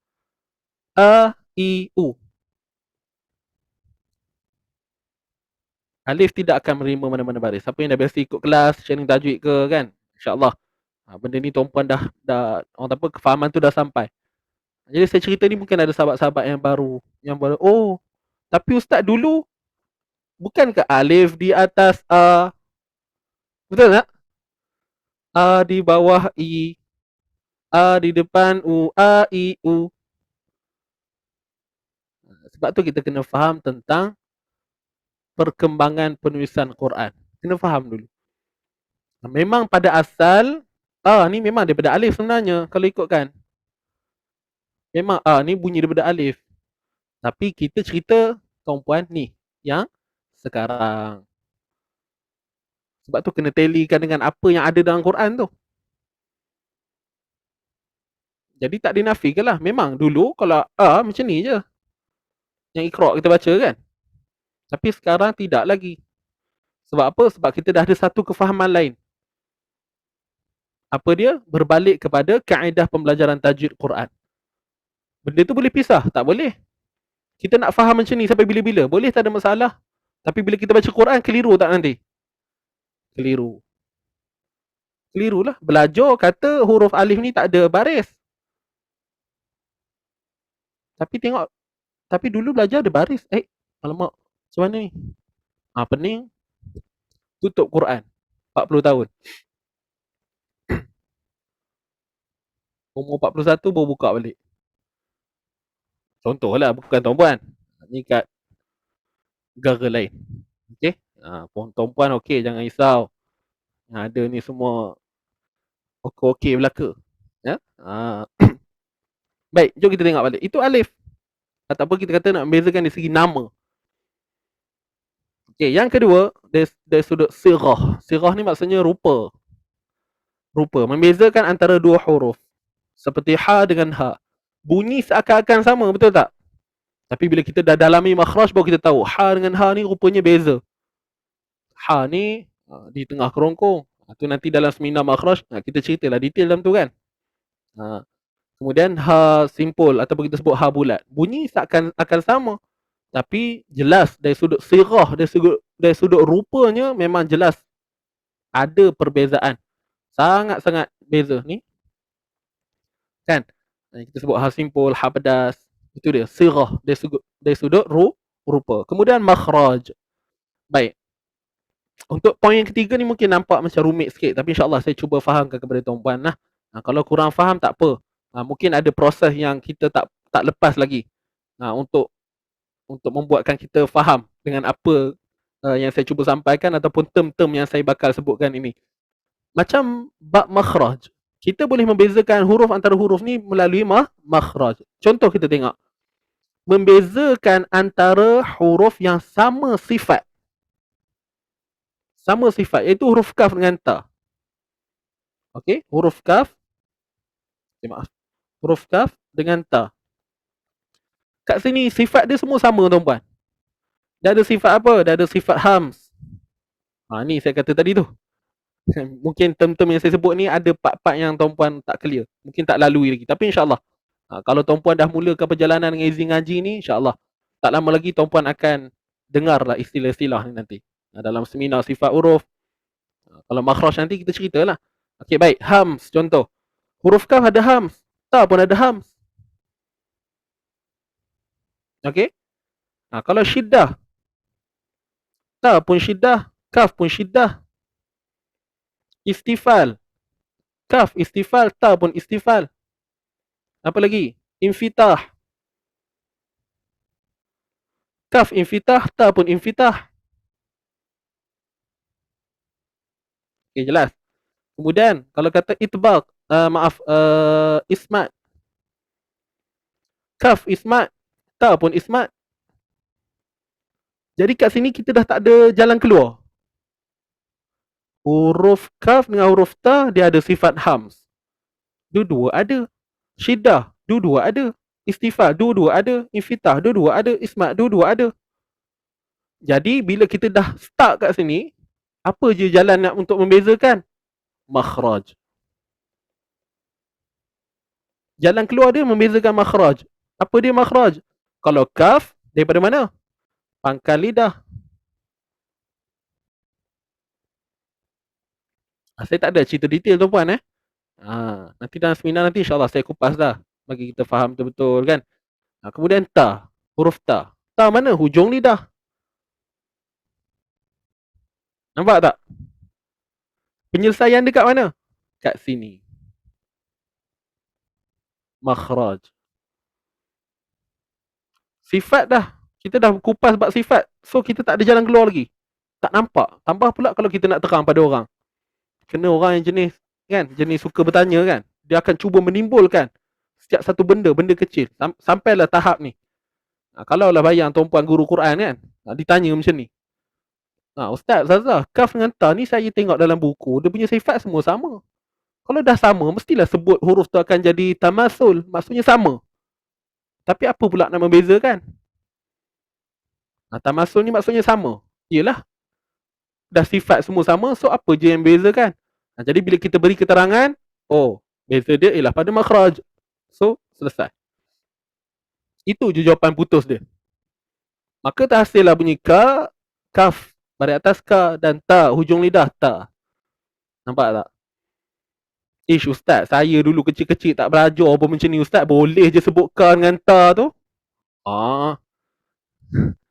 A, I, U. Alif tidak akan menerima mana-mana baris. Siapa yang dah biasa ikut kelas sharing tajwid ke kan, insya-Allah benda ni tuan-puan dah orang apa, kefahaman tu dah sampai. Jadi saya cerita ni mungkin ada sahabat-sahabat yang baru oh, tapi ustaz dulu bukankah alif di atas A, betul tak? A di bawah I, A di depan U, A, I, U. Sebab tu kita kena faham tentang perkembangan penulisan Quran. Kena faham dulu. Memang pada asal A ni memang daripada alif sebenarnya kalau ikutkan. Memang A ni bunyi daripada alif. Tapi kita cerita tuan-puan ni yang sekarang. Sebab tu kena talikan dengan apa yang ada dalam Quran tu. Jadi tak dinafikan lah. Memang dulu kalau A macam ni je. Yang Iqra' kita baca kan. Tapi sekarang tidak lagi. Sebab apa? Sebab kita dah ada satu kefahaman lain. Apa dia? Berbalik kepada kaedah pembelajaran tajwid Quran. Benda tu boleh pisah? Tak boleh. Kita nak faham macam ni sampai bila-bila? Boleh, tak ada masalah. Tapi bila kita baca Quran, keliru tak nanti? Keliru. Keliru lah. Belajar kata huruf alif ni tak ada baris. Tapi dulu belajar ada baris. Alamak. Macam mana ni? Pening. Tutup Quran. 40 tahun. Umur 41 baru buka balik. Contohlah, bukan tuan-puan. Ni kat negara lain. Okey? Tuan-puan okey, jangan risau. Yang ada ni semua okey belaka. Ya? Baik, jom kita tengok balik. Itu alif. Ataupun kita kata nak membezakan dari segi nama. Okey, yang kedua, dari sudut sirah. Sirah ni maksudnya rupa. Rupa. Membezakan antara dua huruf. Seperti ha dengan ha. Bunyi seakan-akan sama, betul tak? Tapi bila kita dah dalami makhraj, baru kita tahu ha dengan ha ni rupanya beza. Ha ni di tengah kerongkong. Tu nanti dalam seminar makhraj kita ceritalah detail dalam tu kan. Kemudian ha simpul ataupun kita sebut ha bulat. Bunyi akan sama. Tapi jelas dari sudut sirah, dari sudut rupanya memang jelas ada perbezaan. Sangat-sangat beza ni. Kan? Kita sebut ha simpul, ha pedas. Itu dia, sirah dari sudut rupa. Kemudian makhraj. Baik. Untuk poin yang ketiga ni mungkin nampak macam rumit sikit, tapi insyaAllah saya cuba fahamkan kepada tuan-puan lah. Kalau kurang faham tak apa. Mungkin ada proses yang kita tak lepas lagi. Untuk membuatkan kita faham dengan apa yang saya cuba sampaikan ataupun term-term yang saya bakal sebutkan ini. Macam bab makhraj. Kita boleh membezakan huruf antara huruf ni melalui makhraj. Contoh kita tengok. Membezakan antara huruf yang sama sifat. Sama sifat, iaitu huruf kaf dengan ta. Okey, huruf kaf. Maaf. Huruf kaf dengan ta. Kat sini sifat dia semua sama tuan-puan. Dia ada sifat apa? Dia ada sifat hams. Ni saya kata tadi tu. Mungkin term-term yang saya sebut ni ada part-part yang tuan-puan tak clear. Mungkin tak lalui lagi. Tapi insyaAllah, kalau tuan-puan dah mulakan perjalanan dengan izin ngaji ni, insyaAllah, tak lama lagi tuan-puan akan dengarlah istilah-istilah ni nanti. Dalam seminar sifat huruf. Kalau makhraj nanti kita ceritalah. Okey, baik. Hams contoh. Huruf kaf ada hams. Ta pun ada hams. Okey. Kalau syiddah. Ta pun syiddah. Kaf pun syiddah. Istifal. Kaf istifal. Ta pun istifal. Apa lagi? Infitah. Kaf infitah. Ta pun infitah. Okey, jelas. Kemudian kalau kata itbaq. Ismat. Kaf ismat. Ta pun ismat. Jadi kat sini kita dah tak ada jalan keluar. Huruf kaf dengan huruf ta dia ada sifat hams. Dua-dua ada. Syiddah, dua-dua ada. Istifal, dua-dua ada. Infitah, dua-dua ada. Ismat, dua-dua ada. Jadi bila kita dah start kat sini, apa je jalan nak untuk membezakan? Makhraj. Jalan keluar dia membezakan makhraj. Apa dia makhraj? Kalau kaf, daripada mana? Pangkal lidah. Saya tak ada cerita detail tuan-puan. Nanti dalam seminar nanti insyaAllah saya kupas dah. Bagi kita faham betul-betul kan. Kemudian ta. Huruf ta. Ta mana? Hujung lidah. Nampak tak? Penyelesaian dia kat mana? Kat sini. Makhraj. Sifat dah. Kita dah kupas bab sifat. So kita tak ada jalan keluar lagi. Tak nampak. Tambah pula kalau kita nak terang pada orang. Kena orang yang jenis suka bertanya kan. Dia akan cuba menimbulkan setiap satu benda kecil. Sampailah tahap ni. Kalau lah bayang tuan-puan guru Quran kan. Ditanya macam ni. Ustaz, kaf dengan ta ni saya tengok dalam buku. Dia punya sifat semua sama. Kalau dah sama, mestilah sebut huruf tu akan jadi tamasul. Maksudnya sama. Tapi apa pula nak membezakan? Tamasul ni maksudnya sama. Yelah. Dah sifat semua sama, so apa je yang bezakan? Jadi bila kita beri keterangan, beza dia ialah pada makhraj. So, selesai. Itu je jawapan putus dia. Maka terhasillah bunyi ka, kaf, baris atas ka dan ta, hujung lidah ta. Nampak tak? Ustaz, saya dulu kecil-kecil tak belajar apa macam ni Ustaz. Boleh je sebutkan dengan ta tu. Ah,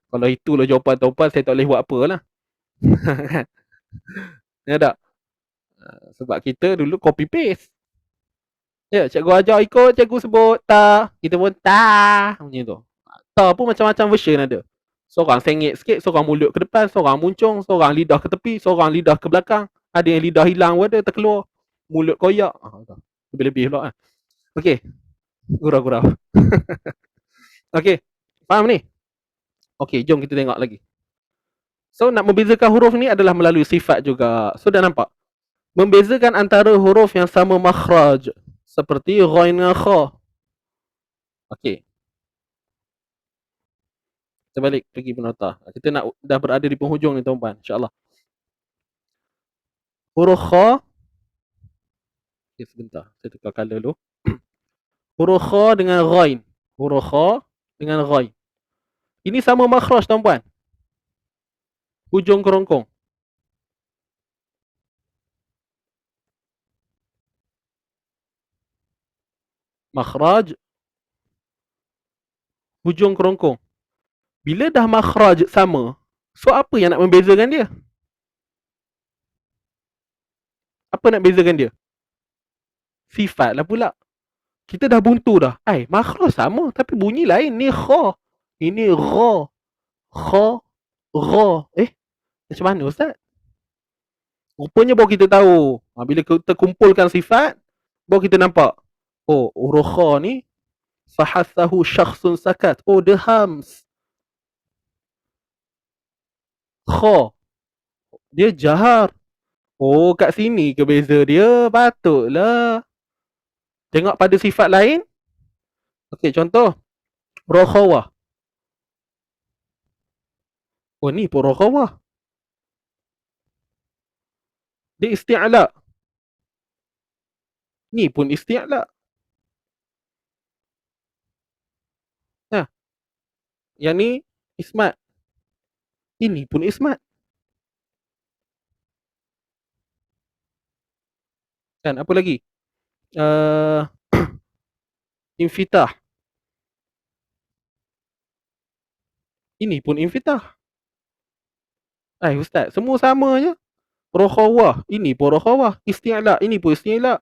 kalau itulah jawapan tuan-puan, saya tak boleh buat apa lah. Ya tak? Sebab kita dulu copy paste. Ya, cikgu ajar ikut, cikgu sebut ta. Kita pun ta. Macam tu. Ta pun macam-macam version ada. Seorang sengit sikit, seorang mulut ke depan, seorang muncung, seorang lidah ke tepi, seorang lidah ke belakang. Ada yang lidah hilang pun ada, terkeluar. Mulut koyak. Lebih-lebih pula kan. Okey, gurau-gurau. Okey, faham ni? Okey, jom kita tengok lagi. So, nak membezakan huruf ni adalah melalui sifat juga. So, dah nampak? Membezakan antara huruf yang sama makhraj. Seperti ghain dengan kha. Okey. Kita balik pergi penata. Kita nak dah berada di penghujung ni tuan-puan, insya-Allah. Huruf kha. Okay, sebentar. Saya tukar color dulu. Huruf kha dengan ghain. Huruf kha dengan ghain. Ini sama makhraj tuan-puan. Hujung kerongkong. Makhraj hujung kerongkong. Bila dah makhraj sama, so apa yang nak membezakan dia? Apa nak bezakan dia? Sifat lah pula. Kita dah buntu dah. Makhraj sama tapi bunyi lain. Ni kha. Ini gha. Kha. Gha. Macam mana Ustaz? Rupanya baru kita tahu. Bila kita kumpulkan sifat, baru kita nampak. Oh, huruf kha ni fahassahu syakhsun sakat. Oh, the hams. Kha. Dia jahar. Oh, kat sini ke beza dia? Patutlah. Tengok pada sifat lain. Okey, contoh. Rokhawah. Oh, ni pun rokhawah. Dia isti'la. Ni pun isti'la. Nah, yang ni ismat. Ini pun ismat. Kan, apa lagi? Infitah. Ini pun infitah. Ustaz, semua sama je. Rokhawah. Ini pun rokhawah. Isti'la. Ini pun isti'la.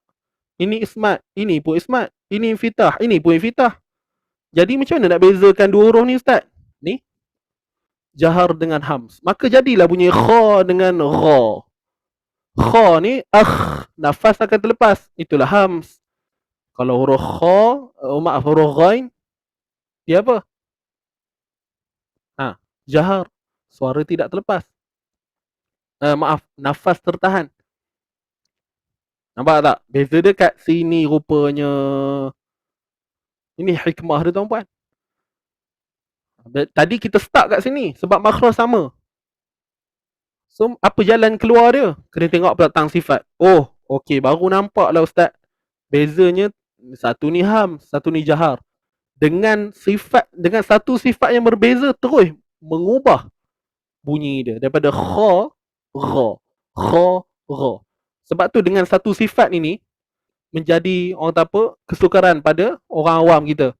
Ini ismat. Ini pun ismat. Ini infitah. Ini pun infitah. Jadi macam mana nak bezakan dua huruf ni Ustaz? Ni jahar dengan hams. Maka jadilah bunyi kha dengan gha. Kha ni nafas akan terlepas. Itulah hams. Kalau huruf kha, huruf ghain, dia apa? Jahar. Suara tidak terlepas. Nafas tertahan. Nampak tak? Beza dia kat sini rupanya. Ini hikmah dia tuan-puan. Tadi kita start kat sini sebab makhraj sama. So, apa jalan keluar dia? Kena tengok petang sifat. Oh, okey, baru nampak lah Ustaz. Bezanya satu ni ham, satu ni jahar. Dengan satu sifat yang berbeza terus mengubah bunyi dia daripada kha, gha, kha, gha. Sebab tu dengan satu sifat ini menjadi orang kata apa? Kesukaran pada orang awam kita.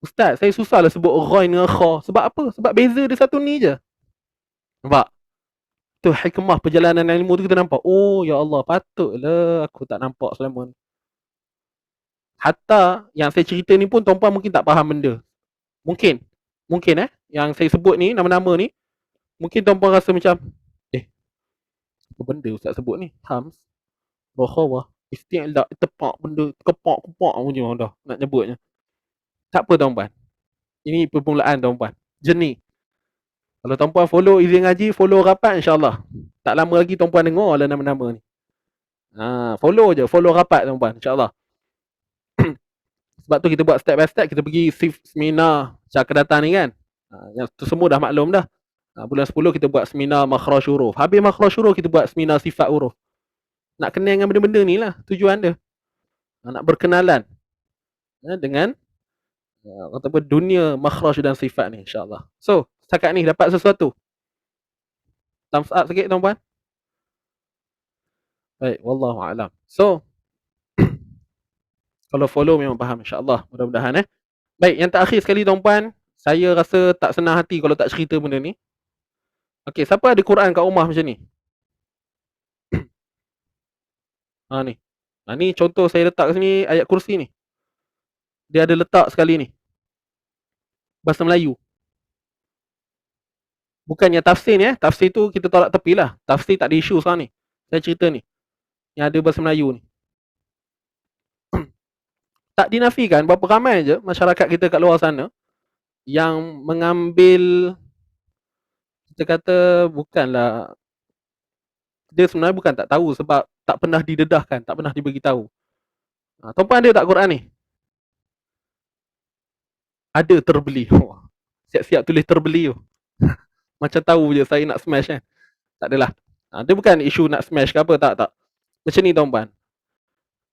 Ustaz, saya susah lah sebut ghain dengan kha. Sebab apa? Sebab beza dia satu ni je. Nampak? Tu hikmah perjalanan ilmu tu kita nampak. Oh, ya Allah, patutlah aku tak nampak selama ni. Hatta yang saya cerita ni pun tuan-puan mungkin tak faham benda. Mungkin yang saya sebut ni, nama-nama ni, mungkin tuan-puan rasa macam apa benda Ustaz sebut ni? Hams, rokhawah, isti'la, tepak benda, kepak punya dah nak nyebutnya. Tak apa tuan-puan. Ini permulaan tuan-puan. Jernih. Kalau tuan-puan follow izin ngaji, follow rapat insya-Allah. Tak lama lagi tuan-puan dengar lah nama-nama ni. Follow je, follow rapat tuan-puan insya-Allah. Sebab tu kita buat step by step, kita pergi seminar akan datang ni kan. Yang tu semua dah maklum dah. Bulan 10 kita buat seminar makhraj huruf. Habis makhraj huruf kita buat seminar sifat huruf. Nak kenal dengan benda-benda ni lah tujuan dia. Nak berkenalan dengan ataupun dunia makhraj dan sifat ni insya-Allah. So, setakat ni dapat sesuatu. Thumbs up sikit tuan-puan. Baik, wallahu a'lam. So, Kalau follow memang faham, insya-Allah. Mudah-mudahan. Baik, yang terakhir sekali tuan-puan, saya rasa tak senang hati kalau tak cerita benda ni. Okey, siapa ada Quran kat rumah macam ni? Ni. Ni contoh saya letak kat sini ayat kursi ni. Dia ada letak sekali ni. Bahasa Melayu. Bukannya tafsir ni tafsir tu kita tolak tepi lah. Tafsir tak ada isu sekarang ni. Saya cerita ni. Yang ada bahasa Melayu ni. Tak dinafikan berapa ramai je masyarakat kita kat luar sana yang mengambil, kita kata bukanlah, dia sebenarnya bukan tak tahu sebab tak pernah didedahkan, tak pernah dibagi tahu. Tuan-puan ada tak Quran ni? Ada terbeli. Siap-siap tulis terbeli tu. Macam tahu je saya nak smash kan. Tak adalah. Dia bukan isu nak smash ke apa, tak. Macam ni tuan-puan.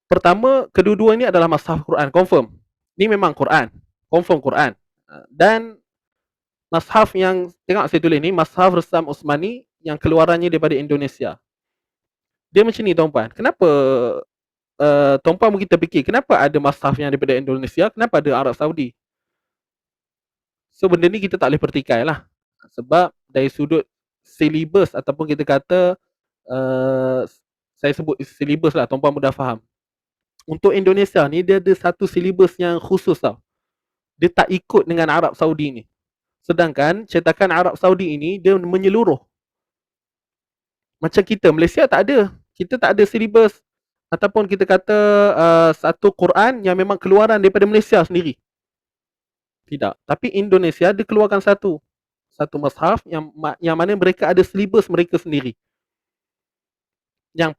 Pertama, kedua-dua ni adalah mushaf Quran, confirm. Ni memang Quran, confirm Quran. Dan mushaf yang tengok saya tulis ni, mushaf Resam Osmani yang keluarannya daripada Indonesia. Dia macam ni tuan-puan. Kenapa tuan-puan mungkin terfikir, kenapa ada mushaf yang daripada Indonesia, kenapa ada Arab Saudi? So benda ni kita tak boleh pertikai lah. Sebab dari sudut silibus ataupun kita kata saya sebut silibus lah, tuan-puan mudah faham. Untuk Indonesia ni dia ada satu silibus yang khusus tau. Dia tak ikut dengan Arab Saudi ni. Sedangkan cetakan Arab Saudi ini dia menyeluruh. Macam kita Malaysia tak ada. Kita tak ada silibus ataupun kita kata satu Quran yang memang keluaran daripada Malaysia sendiri. Tidak. Tapi Indonesia dia keluarkan satu mushaf yang mana mereka ada silibus mereka sendiri. Yang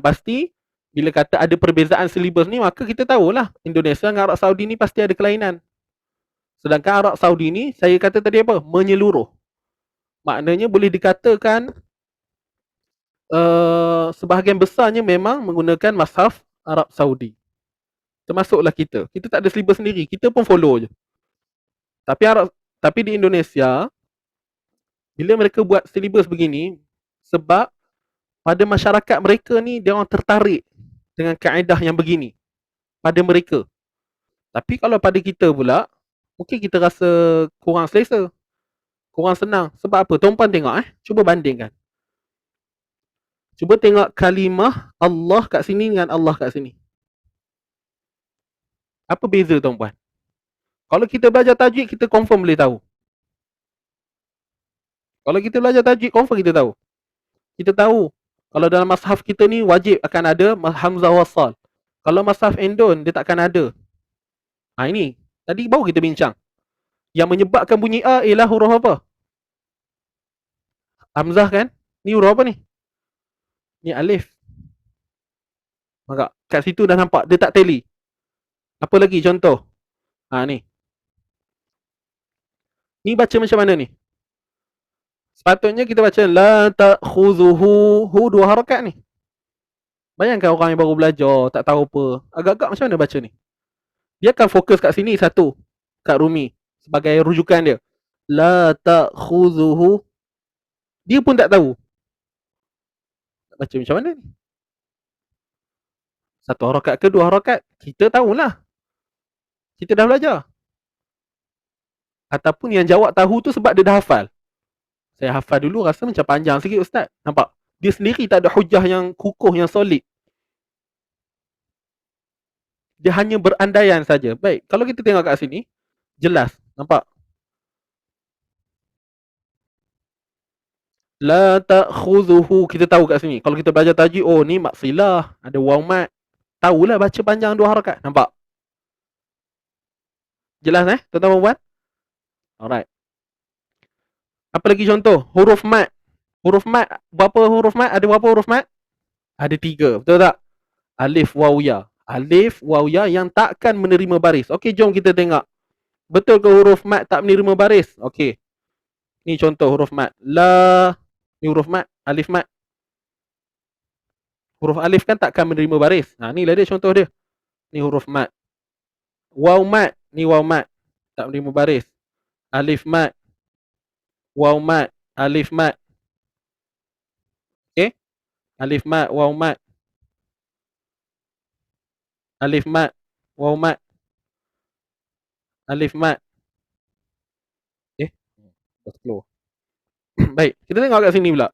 pasti bila kata ada perbezaan silibus ni, maka kita tahulah Indonesia dengan Arab Saudi ni pasti ada kelainan. Sedangkan Arab Saudi ni saya kata tadi apa? Menyeluruh. Maknanya boleh dikatakan sebahagian besarnya memang menggunakan mushaf Arab Saudi. Termasuklah kita. Kita tak ada silibus sendiri. Kita pun follow je. Tapi di Indonesia, bila mereka buat silibus begini, sebab pada masyarakat mereka ni dia orang tertarik dengan kaedah yang begini pada mereka. Tapi kalau pada kita pula, mungkin kita rasa kurang selesa, kurang senang. Sebab apa? Tuan-puan tengok cuba bandingkan. Cuba tengok kalimah Allah kat sini dengan Allah kat sini. Apa beza tuan-puan? Kalau kita belajar tajwid, kita confirm boleh tahu. Kalau kita belajar tajwid, confirm kita tahu. Kita tahu kalau dalam mushaf kita ni wajib akan ada hamzah wasal. Kalau mushaf Indon dia takkan ada. Ini tadi baru kita bincang. Yang menyebabkan bunyi A ialah huruf apa? Hamzah kan? Ni huruf apa ni? Ni alif. Maka kat situ dah nampak dia tak tally. Apa lagi contoh? Ni. Ni baca macam mana ni? Sepatutnya kita baca la ta'khuzuhu, hu dua harakat ni. Bayangkan orang yang baru belajar, tak tahu apa, agak-agak macam mana baca ni? Dia akan fokus kat sini satu, kat Rumi sebagai rujukan dia. La ta'khuzuhu. Dia pun tak tahu. Baca macam mana ni? Satu harakat ke dua harakat? Kita tahulah. Kita dah belajar. Ataupun yang jawab tahu tu sebab dia dah hafal. Saya hafal dulu rasa macam panjang sikit ustaz. Nampak? Dia sendiri tak ada hujah yang kukuh, yang solid. Dia hanya berandaian saja. Baik, kalau kita tengok kat sini, jelas. Nampak? La ta'khuzuhu. Kita tahu kat sini. Kalau kita belajar tajwid, oh ni maksilah. Ada waw mat. Tahulah baca panjang dua harakat. Nampak? Jelas tuan-tuan puan? Alright. Apa lagi contoh? Huruf mat. Huruf mat. Berapa huruf mat? Ada berapa huruf mat? Ada 3. Betul tak? Alif, waw, ya. Alif, waw, ya yang takkan menerima baris. Okey, jom kita tengok. Betul ke huruf mat tak menerima baris? Okey. Ni contoh huruf mat. La. Ni huruf mat. Alif mat. Huruf alif kan takkan menerima baris. Ni lah dia contoh dia. Ni huruf mat. Waw mat. Ni waw mat. Tak menerima baris. Alif mat. Waw mat. Alif mat. Okey. Alif mat. Waw mat. Alif mat. Waw mat. Alif mat. Dah keluar. Baik, kita tengok kat sini pula.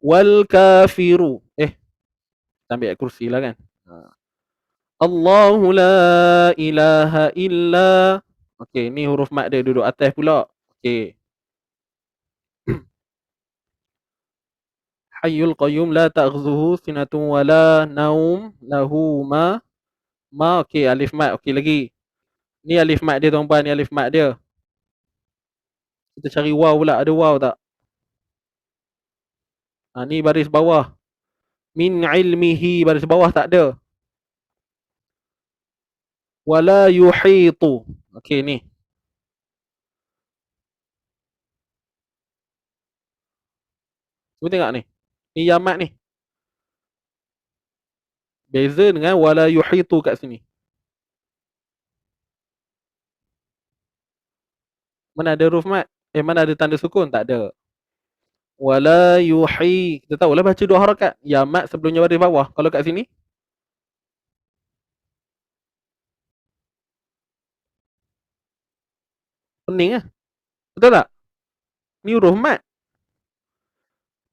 Wal kafiru. Kita ambil ayat kursi lah kan. Allahu la ilaha illa. Okey, ni huruf mat dia duduk atas pula. Okey. Hayyul qayyum la ta'khudhuhu sinatun wala naum lahu ma okey alif mat. Okey lagi. Ni alif mat dia tuan-puan, ni alif mat dia. Kita cari waw pula, ada waw tak? Ni baris bawah. Min ilmihi baris bawah tak ada. Wala yuhitu. Okey ni. Cuba tengok ni. Ni yamat ni. Beza dengan wala yuhitu kat sini. Mana ada huruf mat? Mana ada tanda sukun? Tak ada. Wala yuhi. Kita tahulah baca dua harakat. Ya mat sebelumnya baris bawah. Kalau kat sini pening lah. Betul tak? Ni huruf mat.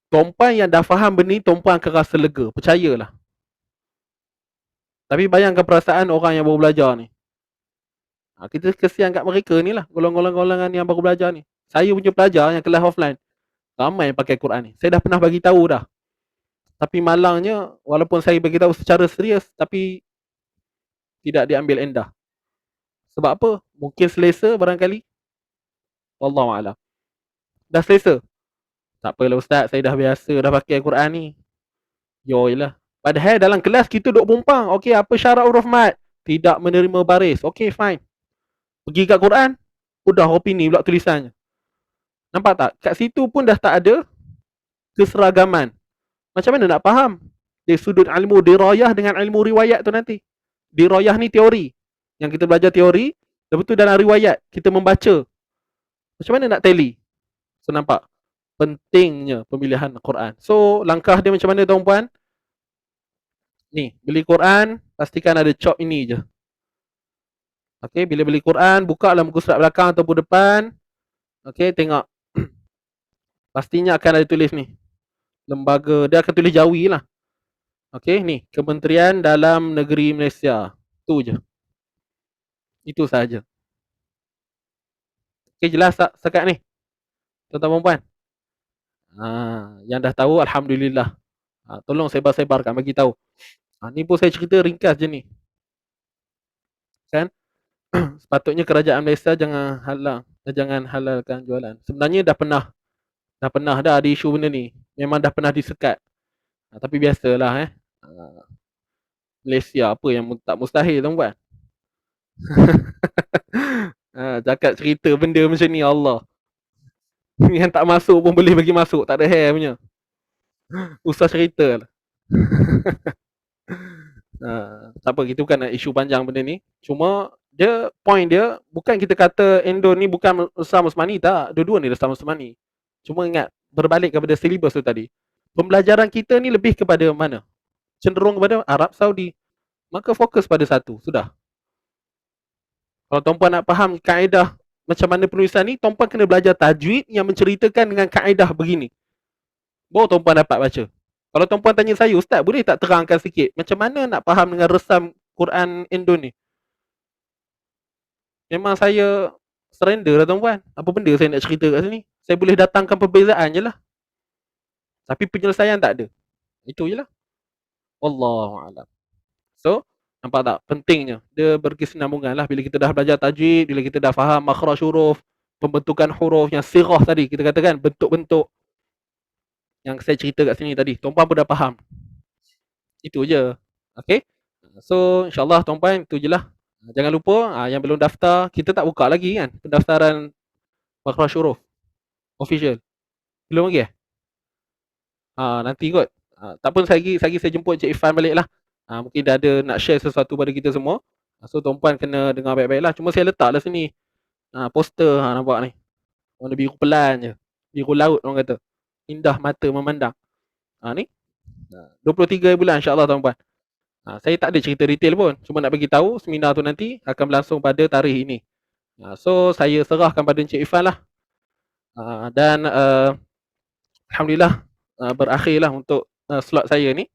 Tuan-puan yang dah faham benda ni, tuan-puan akan rasa lega. Percayalah. Tapi bayangkan perasaan orang yang baru belajar ni. Kita kesian kat mereka ni lah. Golongan-golongan yang baru belajar ni. Saya punya pelajar yang kelas offline, ramai yang pakai Quran ni. Saya dah pernah bagi tahu dah. Tapi malangnya, walaupun saya bagi tahu secara serius, tapi tidak diambil endah. Sebab apa? Mungkin selesa barangkali. Wallahualam. Dah selesa? Tak apalah ustaz, saya dah biasa dah pakai Quran ni. Yoilah. Padahal dalam kelas kita duk pumpang. Okey, apa syarat huruf mat? Tidak menerima baris. Okey, fine. Pergi kat Quran, udah opini pula tulisannya. Nampak tak? Kat situ pun dah tak ada keseragaman. Macam mana nak faham? Dari sudut ilmu dirayah dengan ilmu riwayat tu nanti. Dirayah ni teori. Yang kita belajar teori, lepas tu dalam riwayat kita membaca. Macam mana nak tally? So nampak pentingnya pemilihan Quran. So langkah dia macam mana tuan-puan? Ni, beli Quran, pastikan ada chop ini je. Okey, bila beli Quran, buka dalam muka surat belakang ataupun depan. Okey, tengok. Pastinya akan ada tulis ni. Lembaga, dia akan tulis Jawi lah. Okey, ni, Kementerian Dalam Negeri Malaysia. Tu je. Itu saja. Okey, jelas tak sekat ni? Tuan-tuan puan. Yang dah tahu alhamdulillah. Tolong sebar-sebarkan, bagi tahu. Ni pun saya cerita ringkas je ni. Kan? Sepatutnya kerajaan Malaysia jangan halalkan jualan. Sebenarnya dah pernah dah ada isu benda ni. Memang dah pernah disekat. Tapi biasalah Malaysia apa yang tak mustahil tuan-puan. Cakap cerita benda macam ni Allah. Yang tak masuk pun boleh bagi masuk, tak ada hair punya. Usah cerita lah. Tak apa, kita bukan nak isu panjang benda ni. Cuma point dia bukan kita kata Indo ni bukan Islam Usmani, tak. Dua-dua ni Islam Usmani. Cuma ingat, berbalik kepada silibus tu tadi. Pembelajaran kita ni lebih kepada mana? Cenderung kepada Arab Saudi. Maka fokus pada satu, sudah. Kalau tuan-puan nak faham kaedah macam mana penulisan ni, tuan-puan kena belajar tajwid yang menceritakan dengan kaedah begini. Baru tuan-puan dapat baca. Kalau tuan-puan tanya saya, ustaz boleh tak terangkan sikit macam mana nak faham dengan resam Quran Indo ni? Memang saya surrender lah tuan-puan. Apa benda saya nak cerita kat sini? Saya boleh datangkan perbezaan je lah. Tapi penyelesaian tak ada. Itu je lah. Wallahualam. So, nampak tak? Pentingnya. Dia berkesinambungan lah. Bila kita dah belajar tajwid, bila kita dah faham makhraj huruf, pembentukan huruf yang sirah tadi, kita katakan bentuk-bentuk yang saya cerita kat sini tadi, tuan-puan pun dah faham. Itu je. Okay? So, insyaAllah tuan-puan, itu je lah. Jangan lupa, yang belum daftar, kita tak buka lagi kan pendaftaran makhraj huruf official. Belum lagi nanti kot. Tak pun saya jemput Cik Ifan balik lah. Mungkin dah ada nak share sesuatu pada kita semua. So tuan-puan kena dengar baik-baik lah. Cuma saya letak lah sini poster nampak ni. Warna biru pelan je. Biru laut orang kata. Indah mata memandang. Ni 23 bulan insyaAllah tuan-puan. Saya tak ada cerita detail pun, cuma nak bagi tahu seminar tu nanti akan berlangsung pada tarikh ini. So saya serahkan pada Encik Ifan lah. Dan alhamdulillah berakhirlah untuk slot saya ni.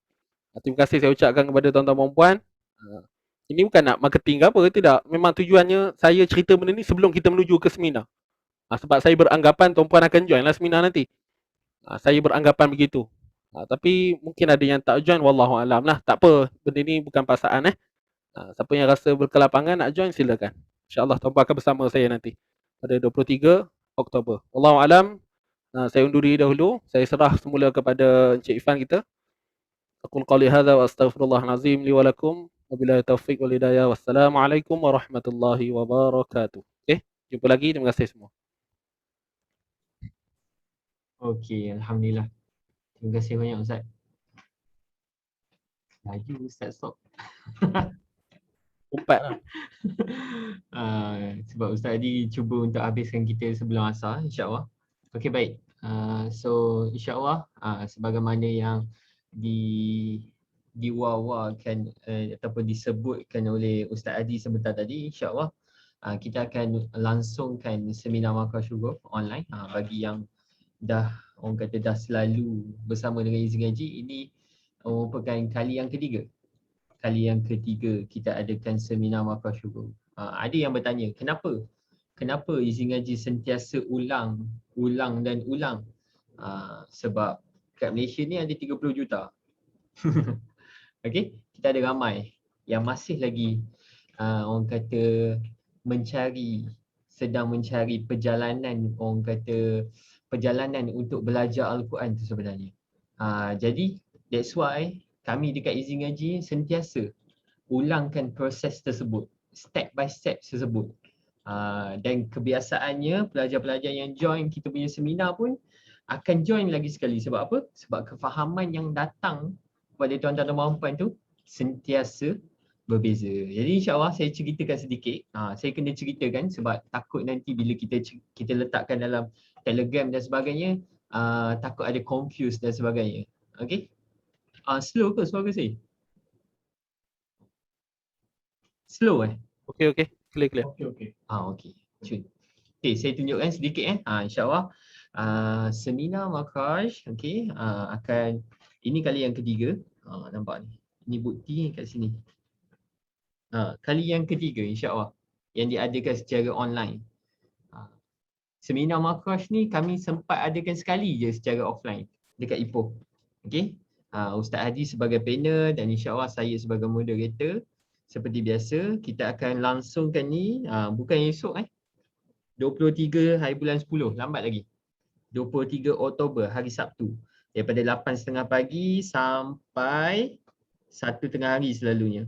Terima kasih saya ucapkan kepada tuan-tuan dan puan. Ini bukan nak marketing ke apa, tidak. Memang tujuannya saya cerita benda ni sebelum kita menuju ke seminar. Sebab saya beranggapan tuan-puan akan join lah seminar nanti. Saya beranggapan begitu. Tapi mungkin ada yang tak join, wallahu alam lah. Tak apa, benda ni bukan paksaan. Siapa yang rasa berkelapangan nak join, silakan. InsyaAllah tuan-puan akan bersama saya nanti pada 23 Oktober. Wallahu alam. Saya undur diri dahulu. Saya serah semula kepada Encik Ifan kita. Aqul qali hadza wa astaghfirullahal azim li wa lakum. Wabillahi taufiq wal hidayah. Wassalamualaikum warahmatullahi wabarakatuh. Okey, jumpa lagi. Terima kasih semua. Okey, alhamdulillah. Terima kasih banyak Ustaz. Laju Ustaz stop. Umpat lah. Sebab Ustaz tadi cuba untuk habiskan kita sebelum asar, insya-Allah. Okey, baik. So insya-Allah sebagaimana yang diwawakan ataupun disebutkan oleh Ustaz Adi sebentar tadi, insya-Allah kita akan langsungkan seminar Markaz Syurga online. Bagi yang dah orang kata dah selalu bersama dengan Izin Ngaji, ini merupakan kali yang ketiga. Kali yang ketiga kita adakan seminar Markaz Syurga. Ada yang bertanya, kenapa? Kenapa Izin Ngaji sentiasa ulang dan ulang? Sebab kat Malaysia ni ada 30 juta. Okey, kita ada ramai yang masih lagi orang kata sedang mencari perjalanan, orang kata perjalanan untuk belajar Al-Quran tu sebenarnya. Jadi that's why kami dekat Izin Ngaji sentiasa ulangkan proses tersebut, step by step tersebut. Dan kebiasaannya pelajar-pelajar yang join kita punya seminar pun akan join lagi sekali. Sebab apa? Sebab kefahaman yang datang kepada tuan-tuan dan puan-puan tu sentiasa berbeza. Jadi insya-Allah saya ceritakan sedikit. Saya kena ceritakan sebab takut nanti bila kita letakkan dalam Telegram dan sebagainya, takut ada confuse dan sebagainya. Okey? Slow ke suara saya? Slow Okey. Clear. Okey. Cun. Okey, saya tunjukkan sedikit insya-Allah. Seminar Markaz akan ini kali yang ketiga. Nampak ni. Ini bukti kat sini. Kali yang ketiga insya-Allah yang diadakan secara online. Seminar Markaz ni kami sempat adakan sekali je secara offline dekat Ipoh. Okey. Ustaz Hadi sebagai panel dan insya-Allah saya sebagai moderator. Seperti biasa, kita akan langsungkan ni bukan esok 23 hari bulan 10, lambat lagi. 23 Oktober hari Sabtu. Daripada 8.30 pagi sampai 1 tengah hari selalunya.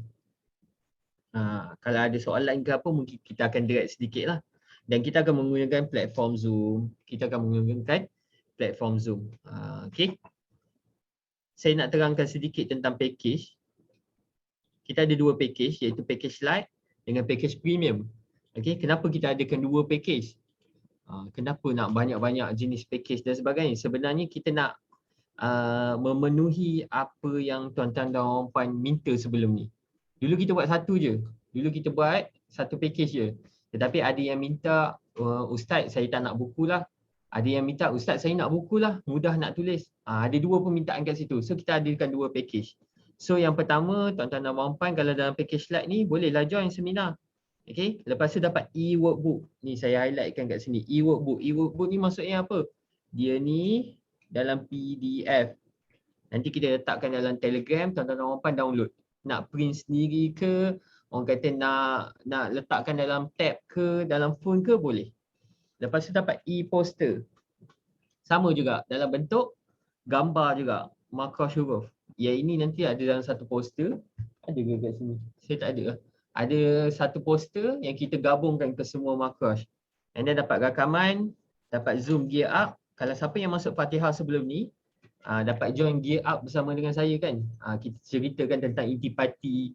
Kalau ada soalan ke apa mungkin kita akan direct sedikit lah. Dan kita akan menggunakan platform Zoom. Okey. Saya nak terangkan sedikit tentang package. Kita ada dua package, iaitu package light dengan package premium. Okey, kenapa kita adakan dua package? Kenapa nak banyak-banyak jenis package dan sebagainya? Sebenarnya kita nak memenuhi apa yang tuan-tuan dan puan minta sebelum ni. Dulu kita buat satu je. Dulu kita buat satu package je. Tetapi ada yang minta, Ustaz saya tak nak buku lah. Ada yang minta, Ustaz saya nak buku lah, mudah nak tulis. Ada dua permintaan kat situ. So kita adakan dua package. So yang pertama, tuan-tuan dan puan-puan kalau dalam package light ni bolehlah join seminar. Okey, lepas tu dapat e-workbook. Ni saya highlightkan kat sini, e-workbook. E-workbook ni maksudnya apa? Dia ni dalam PDF. Nanti kita letakkan dalam Telegram, tuan-tuan dan puan-puan download. Nak print sendiri ke, orang kata nak letakkan dalam tab ke, dalam phone ke, boleh. Lepas tu dapat e-poster. Sama juga, dalam bentuk gambar juga, Markaz Syurga. Yang ini nanti ada dalam satu poster. Ada ke kat sini? Saya tak ada. Ada satu poster yang kita gabungkan ke semua Markaz. And then dapat rakaman, dapat Zoom gear up. Kalau siapa yang masuk Fatihah sebelum ni, dapat join gear up bersama dengan saya kan. Kita ceritakan tentang intipati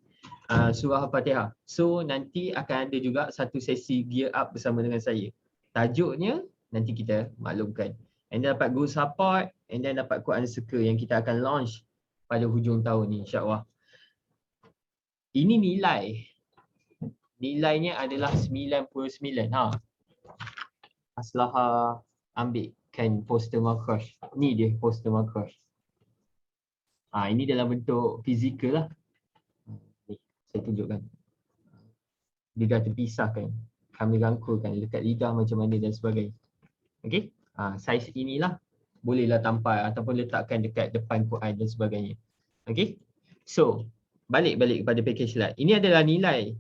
surah Fatihah. So nanti akan ada juga satu sesi gear up bersama dengan saya. Tajuknya nanti kita maklumkan. And then dapat group support, and then dapat Quran Circle yang kita akan launch pada hujung tahun ni insya-Allah. Ini nilai. Nilainya adalah 99. Aslaha ambilkan poster markers. Ni dia poster markers. Ini dalam bentuk fizikal lah. Ni, saya tunjukkan. Dia dah terpisahkan. Kami rangkulkan dekat lidah macam mana dan sebagainya. Okey. Saiz inilah bolehlah tampal ataupun letakkan dekat depan Quran dan sebagainya. Okey. So, balik kepada package slide. Ini adalah nilai.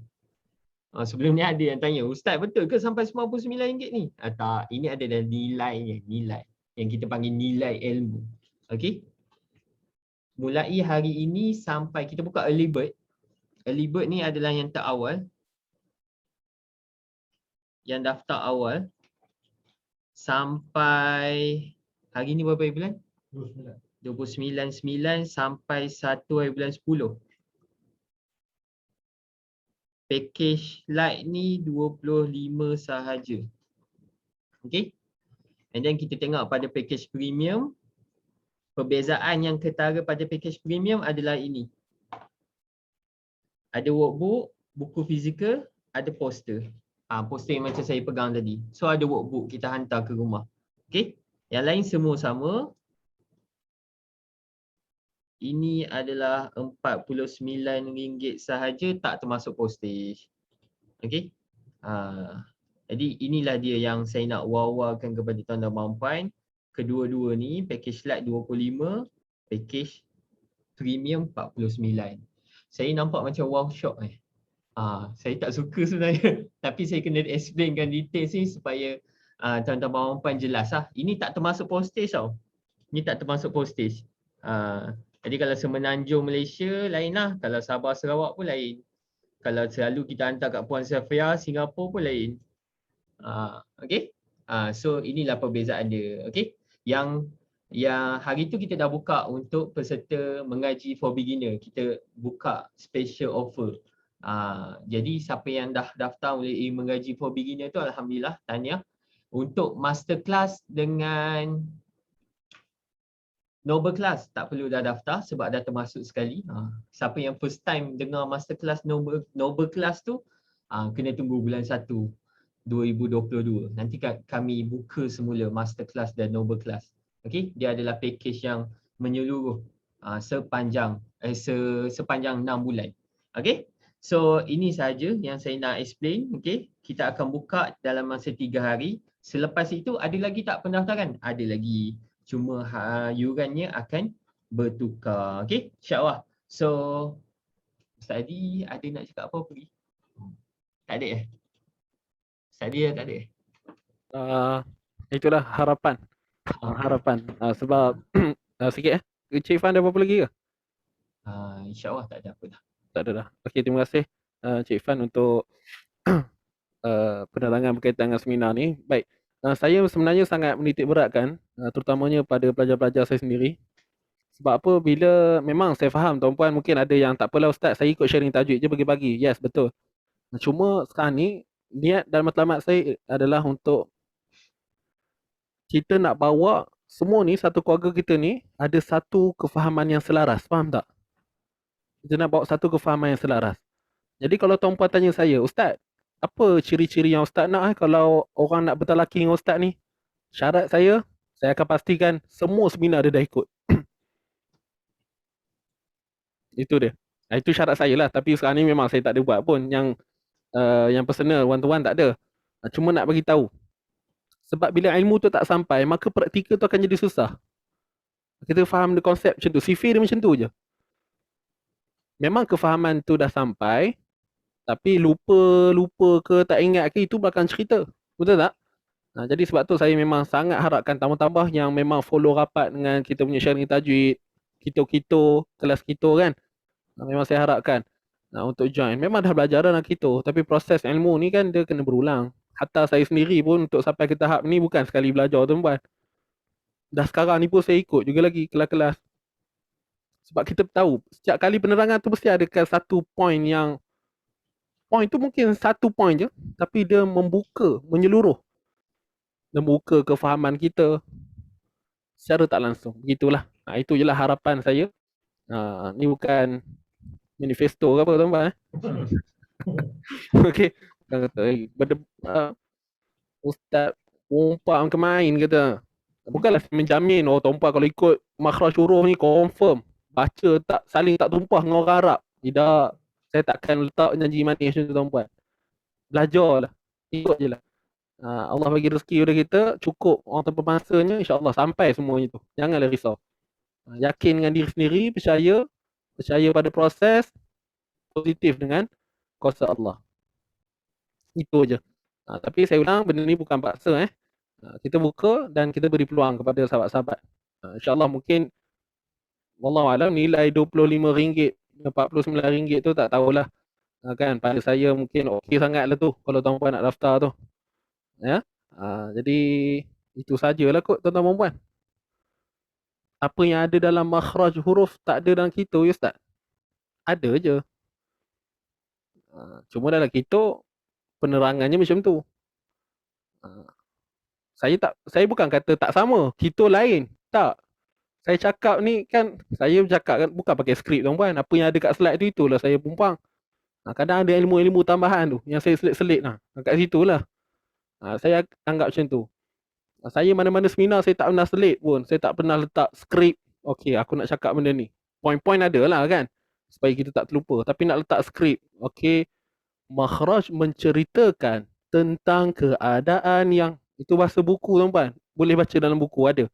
Sebelum ni ada yang tanya, Ustaz betul ke sampai RM99 ni? Tak, ini adalah nilainya, nilai. Yang kita panggil nilai ilmu. Okey. Mulai hari ini sampai kita buka early bird. Early bird ni adalah yang terawal. Yang daftar awal. Sampai hari ni berapa bulan? 29 sampai 1 bulan 10. Package light ni 25 sahaja. Okay. And then kita tengok pada package premium. Perbezaan yang ketara pada package premium adalah ini. Ada workbook, buku fizikal, ada poster. Poster yang macam saya pegang tadi. So ada workbook, kita hantar ke rumah. Okay. Yang lain semua sama. Ini adalah RM49 sahaja, tak termasuk postage. Okey. Jadi inilah dia yang saya nak wawarkan kepada tuan dan puan. Kedua-dua ni package light 25, package premium 49. Saya nampak macam wow shock saya tak suka sebenarnya. Tapi saya kena explainkan details ni supaya tuan dan puan jelas lah. Ini tak termasuk postage tau. Ini tak termasuk postage. Jadi kalau Semenanjung Malaysia lain lah. Kalau Sabah Sarawak pun lain. Kalau selalu kita hantar kat Puan Safia, Singapura pun lain. Okay. So inilah perbezaan dia. Okay. Yang hari tu kita dah buka untuk peserta mengaji for beginner. Kita buka special offer. Jadi siapa yang dah daftar boleh mengaji for beginner tu, alhamdulillah, tahniah. Untuk masterclass dengan Noble Class tak perlu dah daftar sebab dah termasuk sekali. Siapa yang first time dengar masterclass Noble Class tu, kena tunggu bulan 1 2022. Nanti kami buka semula masterclass dan Noble Class. Okey, dia adalah package yang menyeluruh sepanjang 6 bulan. Okey. So ini sahaja yang saya nak explain. Okey, kita akan buka dalam masa 3 hari. Selepas itu ada lagi tak pendaftaran? Ada lagi. Cuma yurannya akan bertukar. Okey, insya-Allah. So Ustaz Adi ada nak cakap apa pergi? Tak ada Ustaz Adi tak ada. Itulah harapan. Harapan. Sebab sikit Cik Fan ada apa-apa lagi ke? Insya-Allah tak ada apa dah. Tak ada dah. Okey, terima kasih Cik Fan untuk penerangan berkaitan dengan seminar ni. Baik. Saya sebenarnya sangat menitik beratkan terutamanya pada pelajar-pelajar saya sendiri. Sebab apa, bila memang saya faham tuan-puan mungkin ada yang tak apalah Ustaz, saya ikut sharing tajuk je bagi-bagi. Yes, betul. Cuma sekarang ni niat dan matlamat saya adalah untuk kita nak bawa semua ni, satu keluarga kita ni ada satu kefahaman yang selaras. Faham tak? Kita nak bawa satu kefahaman yang selaras. Jadi kalau tuan-puan tanya saya, Ustaz, apa ciri-ciri yang Ustaz nak kalau orang nak bertalaki dengan Ustaz ni? Syarat saya akan pastikan semua seminar dia dah ikut. Itu dia. Itu syarat saya lah. Tapi sekarang ni memang saya tak ada buat pun. Yang personal, one-to-one tak ada. Cuma nak bagi tahu. Sebab bila ilmu tu tak sampai, maka praktikal tu akan jadi susah. Kita faham konsep macam tu. CV dia macam tu je. Memang kefahaman tu dah sampai, tapi lupa ke tak ingat ke, itu belakang cerita. Betul tak? Jadi sebab tu saya memang sangat harapkan tambah-tambah yang memang follow rapat dengan kita punya sharing tajwid, kita kelas kita kan. Memang saya harapkan untuk join. Memang dah belajar dah nak kita, tapi proses ilmu ni kan dia kena berulang. Hatta saya sendiri pun untuk sampai ke tahap ni bukan sekali belajar tuan-puan. Dah sekarang ni pun saya ikut juga lagi kelas-kelas. Sebab kita tahu setiap kali penerangan tu mesti ada satu point yang tu mungkin satu point je, tapi dia menyeluruh. Membuka kefahaman kita secara tak langsung. Begitulah. Itu je lah harapan saya. Ni bukan manifesto ke apa tuan-tuan Okey. Orang kata, ustaz Tumpah ke main kata. Bukanlah saya menjamin tumpah kalau ikut makhraj huruf ni confirm. Baca tak saling tak tumpah dengan orang Arab. Tidak. Saya takkan letak janji manis macam tu tuan-puan. Belajarlah. Ikut je lah. Allah bagi rezeki pada kita cukup orang tanpa masanya insya-Allah sampai semuanya tu. Janganlah risau. Yakin dengan diri sendiri, percaya pada proses, positif dengan kuasa Allah. Itu aja. Tapi saya ulang benda ni bukan paksa kita buka dan kita beri peluang kepada sahabat-sahabat. InsyaAllah mungkin wallahualam nilai RM25 RM49 tu tak tahulah. Kan pada saya mungkin okey sangat lah tu kalau tuan-puan nak daftar tu. Ya. Jadi itu sajalah kot tuan-tuan dan puan. Apa yang ada dalam makhraj huruf tak ada dalam kita ya Ustaz? Ada je. Cuma dalam kita penerangannya macam tu. Saya bukan kata tak sama, kita lain. Tak. Saya cakap ni kan, saya cakap kan bukan pakai skrip tuan-puan. Apa yang ada kat slide tu itulah saya pumpang. Kadang ada ilmu-ilmu tambahan tu yang saya selit-selit kat situ lah. Saya anggap macam tu. Saya mana-mana seminar saya tak pernah selit pun. Saya tak pernah letak skrip. Okey, aku nak cakap benda ni. Poin-poin ada lah kan. Supaya kita tak terlupa. Tapi nak letak skrip. Okey, makhraj menceritakan tentang keadaan yang itu bahasa buku tuan-puan. Boleh baca dalam buku ada.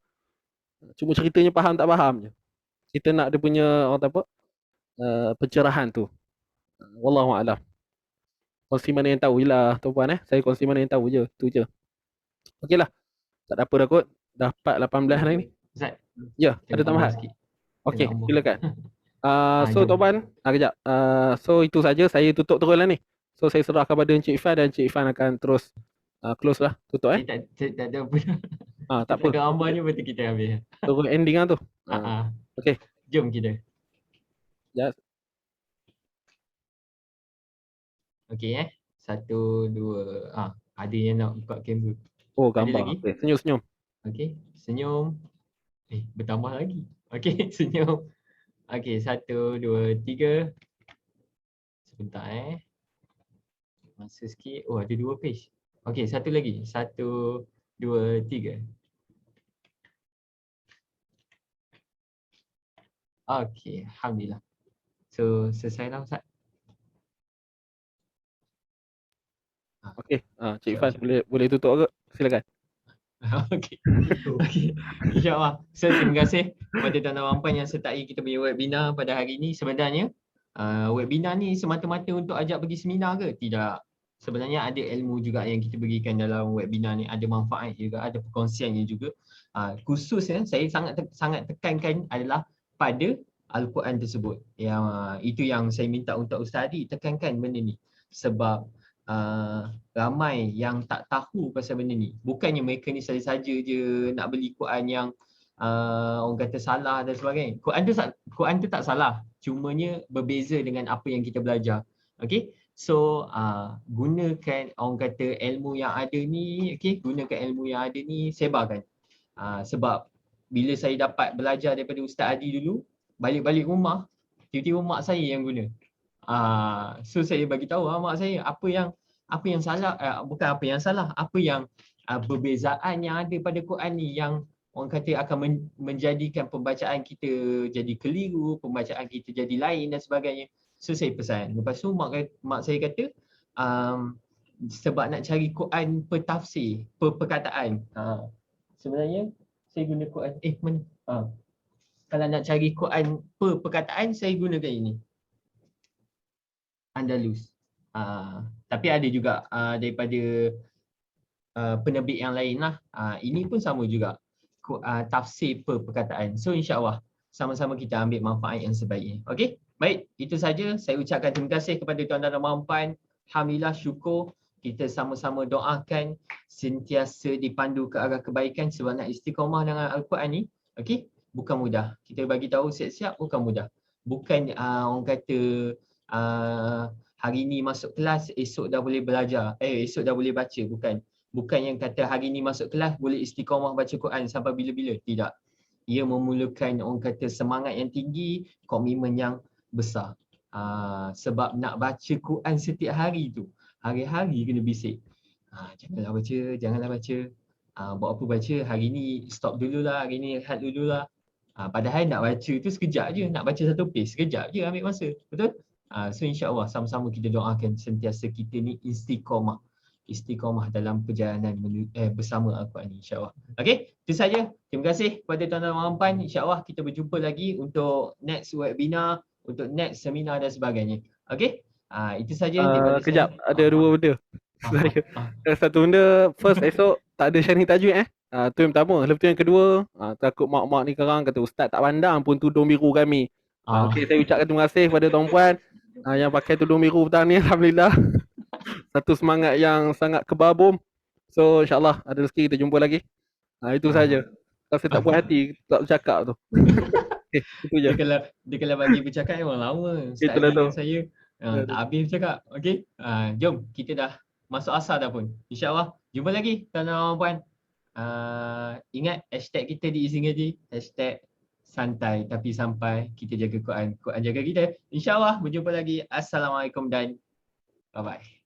Cuma ceritanya faham tak faham je. Kita nak dia punya orang kata apa? Pencerahan tu. Wallahu a'lam. Kongsi mana yang tahu je lah tuan-puan Saya kongsi mana yang tahu je. Tu je. Okeylah. Tak ada apa dah kot. Dah 4:18 hari ni. Ustaz. Ya, ada tambahan. Okey, silakan. So tuan-puan, kejap. So itu saja saya tutup terus lah ni. So saya serah kepada Encik Ifan dan Encik Ifan akan terus close lah. Tutup Tak ada apa. tak apa. Tak ada gambarnya betul kita habis. Terus ending lah tu. Okey. Jom kita. Ya. Okey 1, 2. Ada yang nak buka kamera. Oh, gambar. Okay. Senyum-senyum. Okey, senyum. Bertambah lagi. Okey, senyum. Okey, 1, 2, 3. Sebentar Masa sikit. Oh, ada 2 page. Okey, satu lagi. 1, 2, 3. Okey, alhamdulillah. So, selesai lah Ustaz. Okey, Cik Ifan boleh tutup ke? Silakan. Okey. InsyaAllah. So, terima kasih kepada tuan-tuan puan yang sertai kita punya webinar pada hari ini. Sebenarnya, webinar ni semata-mata untuk ajak pergi seminar ke? Tidak. Sebenarnya ada ilmu juga yang kita berikan dalam webinar ni. Ada manfaat juga, ada perkongsiannya juga. Khusus saya sangat tekankan adalah pada Al-Quran tersebut. Itu yang saya minta untuk Ustaz Adi tekankan benda ni. Sebab ramai yang tak tahu pasal benda ni. Bukannya mereka ni saja-saja je nak beli Quran yang orang kata salah dan sebagainya. Quran tu tak salah. Cumanya berbeza dengan apa yang kita belajar. Okey. So gunakan orang kata ilmu yang ada ni, okey, gunakan ilmu yang ada ni, sebarkan. Sebab bila saya dapat belajar daripada Ustaz Adi dulu, balik-balik rumah, tiba-tiba mak saya yang guna. So saya bagi tahu mak saya apa yang salah, bukan apa yang salah, apa yang perbezaan yang ada pada Quran ni yang orang kata akan menjadikan pembacaan kita jadi keliru, pembacaan kita jadi lain dan sebagainya. So saya pesan. Lepas tu mak saya kata sebab nak cari Quran per tafsir, per perkataan. Sebenarnya saya guna Quran kalau nak cari Quran per perkataan saya gunakan ini. Andalus. Tapi ada juga daripada penerbit yang lain lah. Ini pun sama juga. Tafsir per perkataan. So insya-Allah sama-sama kita ambil manfaat yang sebaiknya. Okey? Baik, itu saja. Saya ucapkan terima kasih kepada tuan-tuan dan puan-puan. Alhamdulillah, syukur. Kita sama-sama doakan sentiasa dipandu ke arah kebaikan sebab nak istiqamah dengan Al-Quran ni. Okey? Bukan mudah. Kita bagi tahu siap-siap bukan mudah. Bukan orang kata hari ni masuk kelas, esok dah boleh belajar. Esok dah boleh baca. Bukan yang kata hari ni masuk kelas boleh istiqamah baca Quran sampai bila-bila. Tidak. Ia memerlukan orang kata semangat yang tinggi, komitmen yang besar. Sebab nak baca Quran setiap hari tu, hari-hari kena bisik. Janganlah baca. Buat apa baca, hari ni stop dululah, hari ni rehat dululah. Padahal nak baca tu sekejap je, nak baca satu page sekejap je ambil masa. Betul? So insya-Allah sama-sama kita doakan sentiasa kita ni istiqamah. Istiqamah dalam perjalanan bersama Al-Quran ni, insya-Allah. Okey, itu saja. Terima kasih kepada tuan-tuan dan puan. Insya-Allah kita berjumpa lagi untuk next webinar, untuk next seminar dan sebagainya. Okey? Itu saja daripada Kejap, saya. ada dua benda. Satu benda, first esok tak ada sharing tajwid tu yang pertama. Lepas tu yang kedua, takut mak-mak ni sekarang kata ustaz tak pandang pun tudung biru kami. Okey, saya ucapkan terima kasih kepada tuan-puan yang pakai tudung biru petang ni, alhamdulillah. Satu semangat yang sangat kebabum. So insya-Allah ada rezeki kita jumpa lagi. Itu saja. Kalau saya tak puas hati tak cakap tu. Okay, itu je. Dia kalau bagi bercakap memang lama. Ustaz dengan saya tak habis bercakap. Okey. Jom kita dah masuk asar dah pun. InsyaAllah jumpa lagi tuan-tuan dan puan. Ingat hashtag kita di Easy Ngaji, hashtag santai tapi sampai. Kita jaga Quran, Quran jaga kita. InsyaAllah berjumpa lagi. Assalamualaikum dan bye-bye.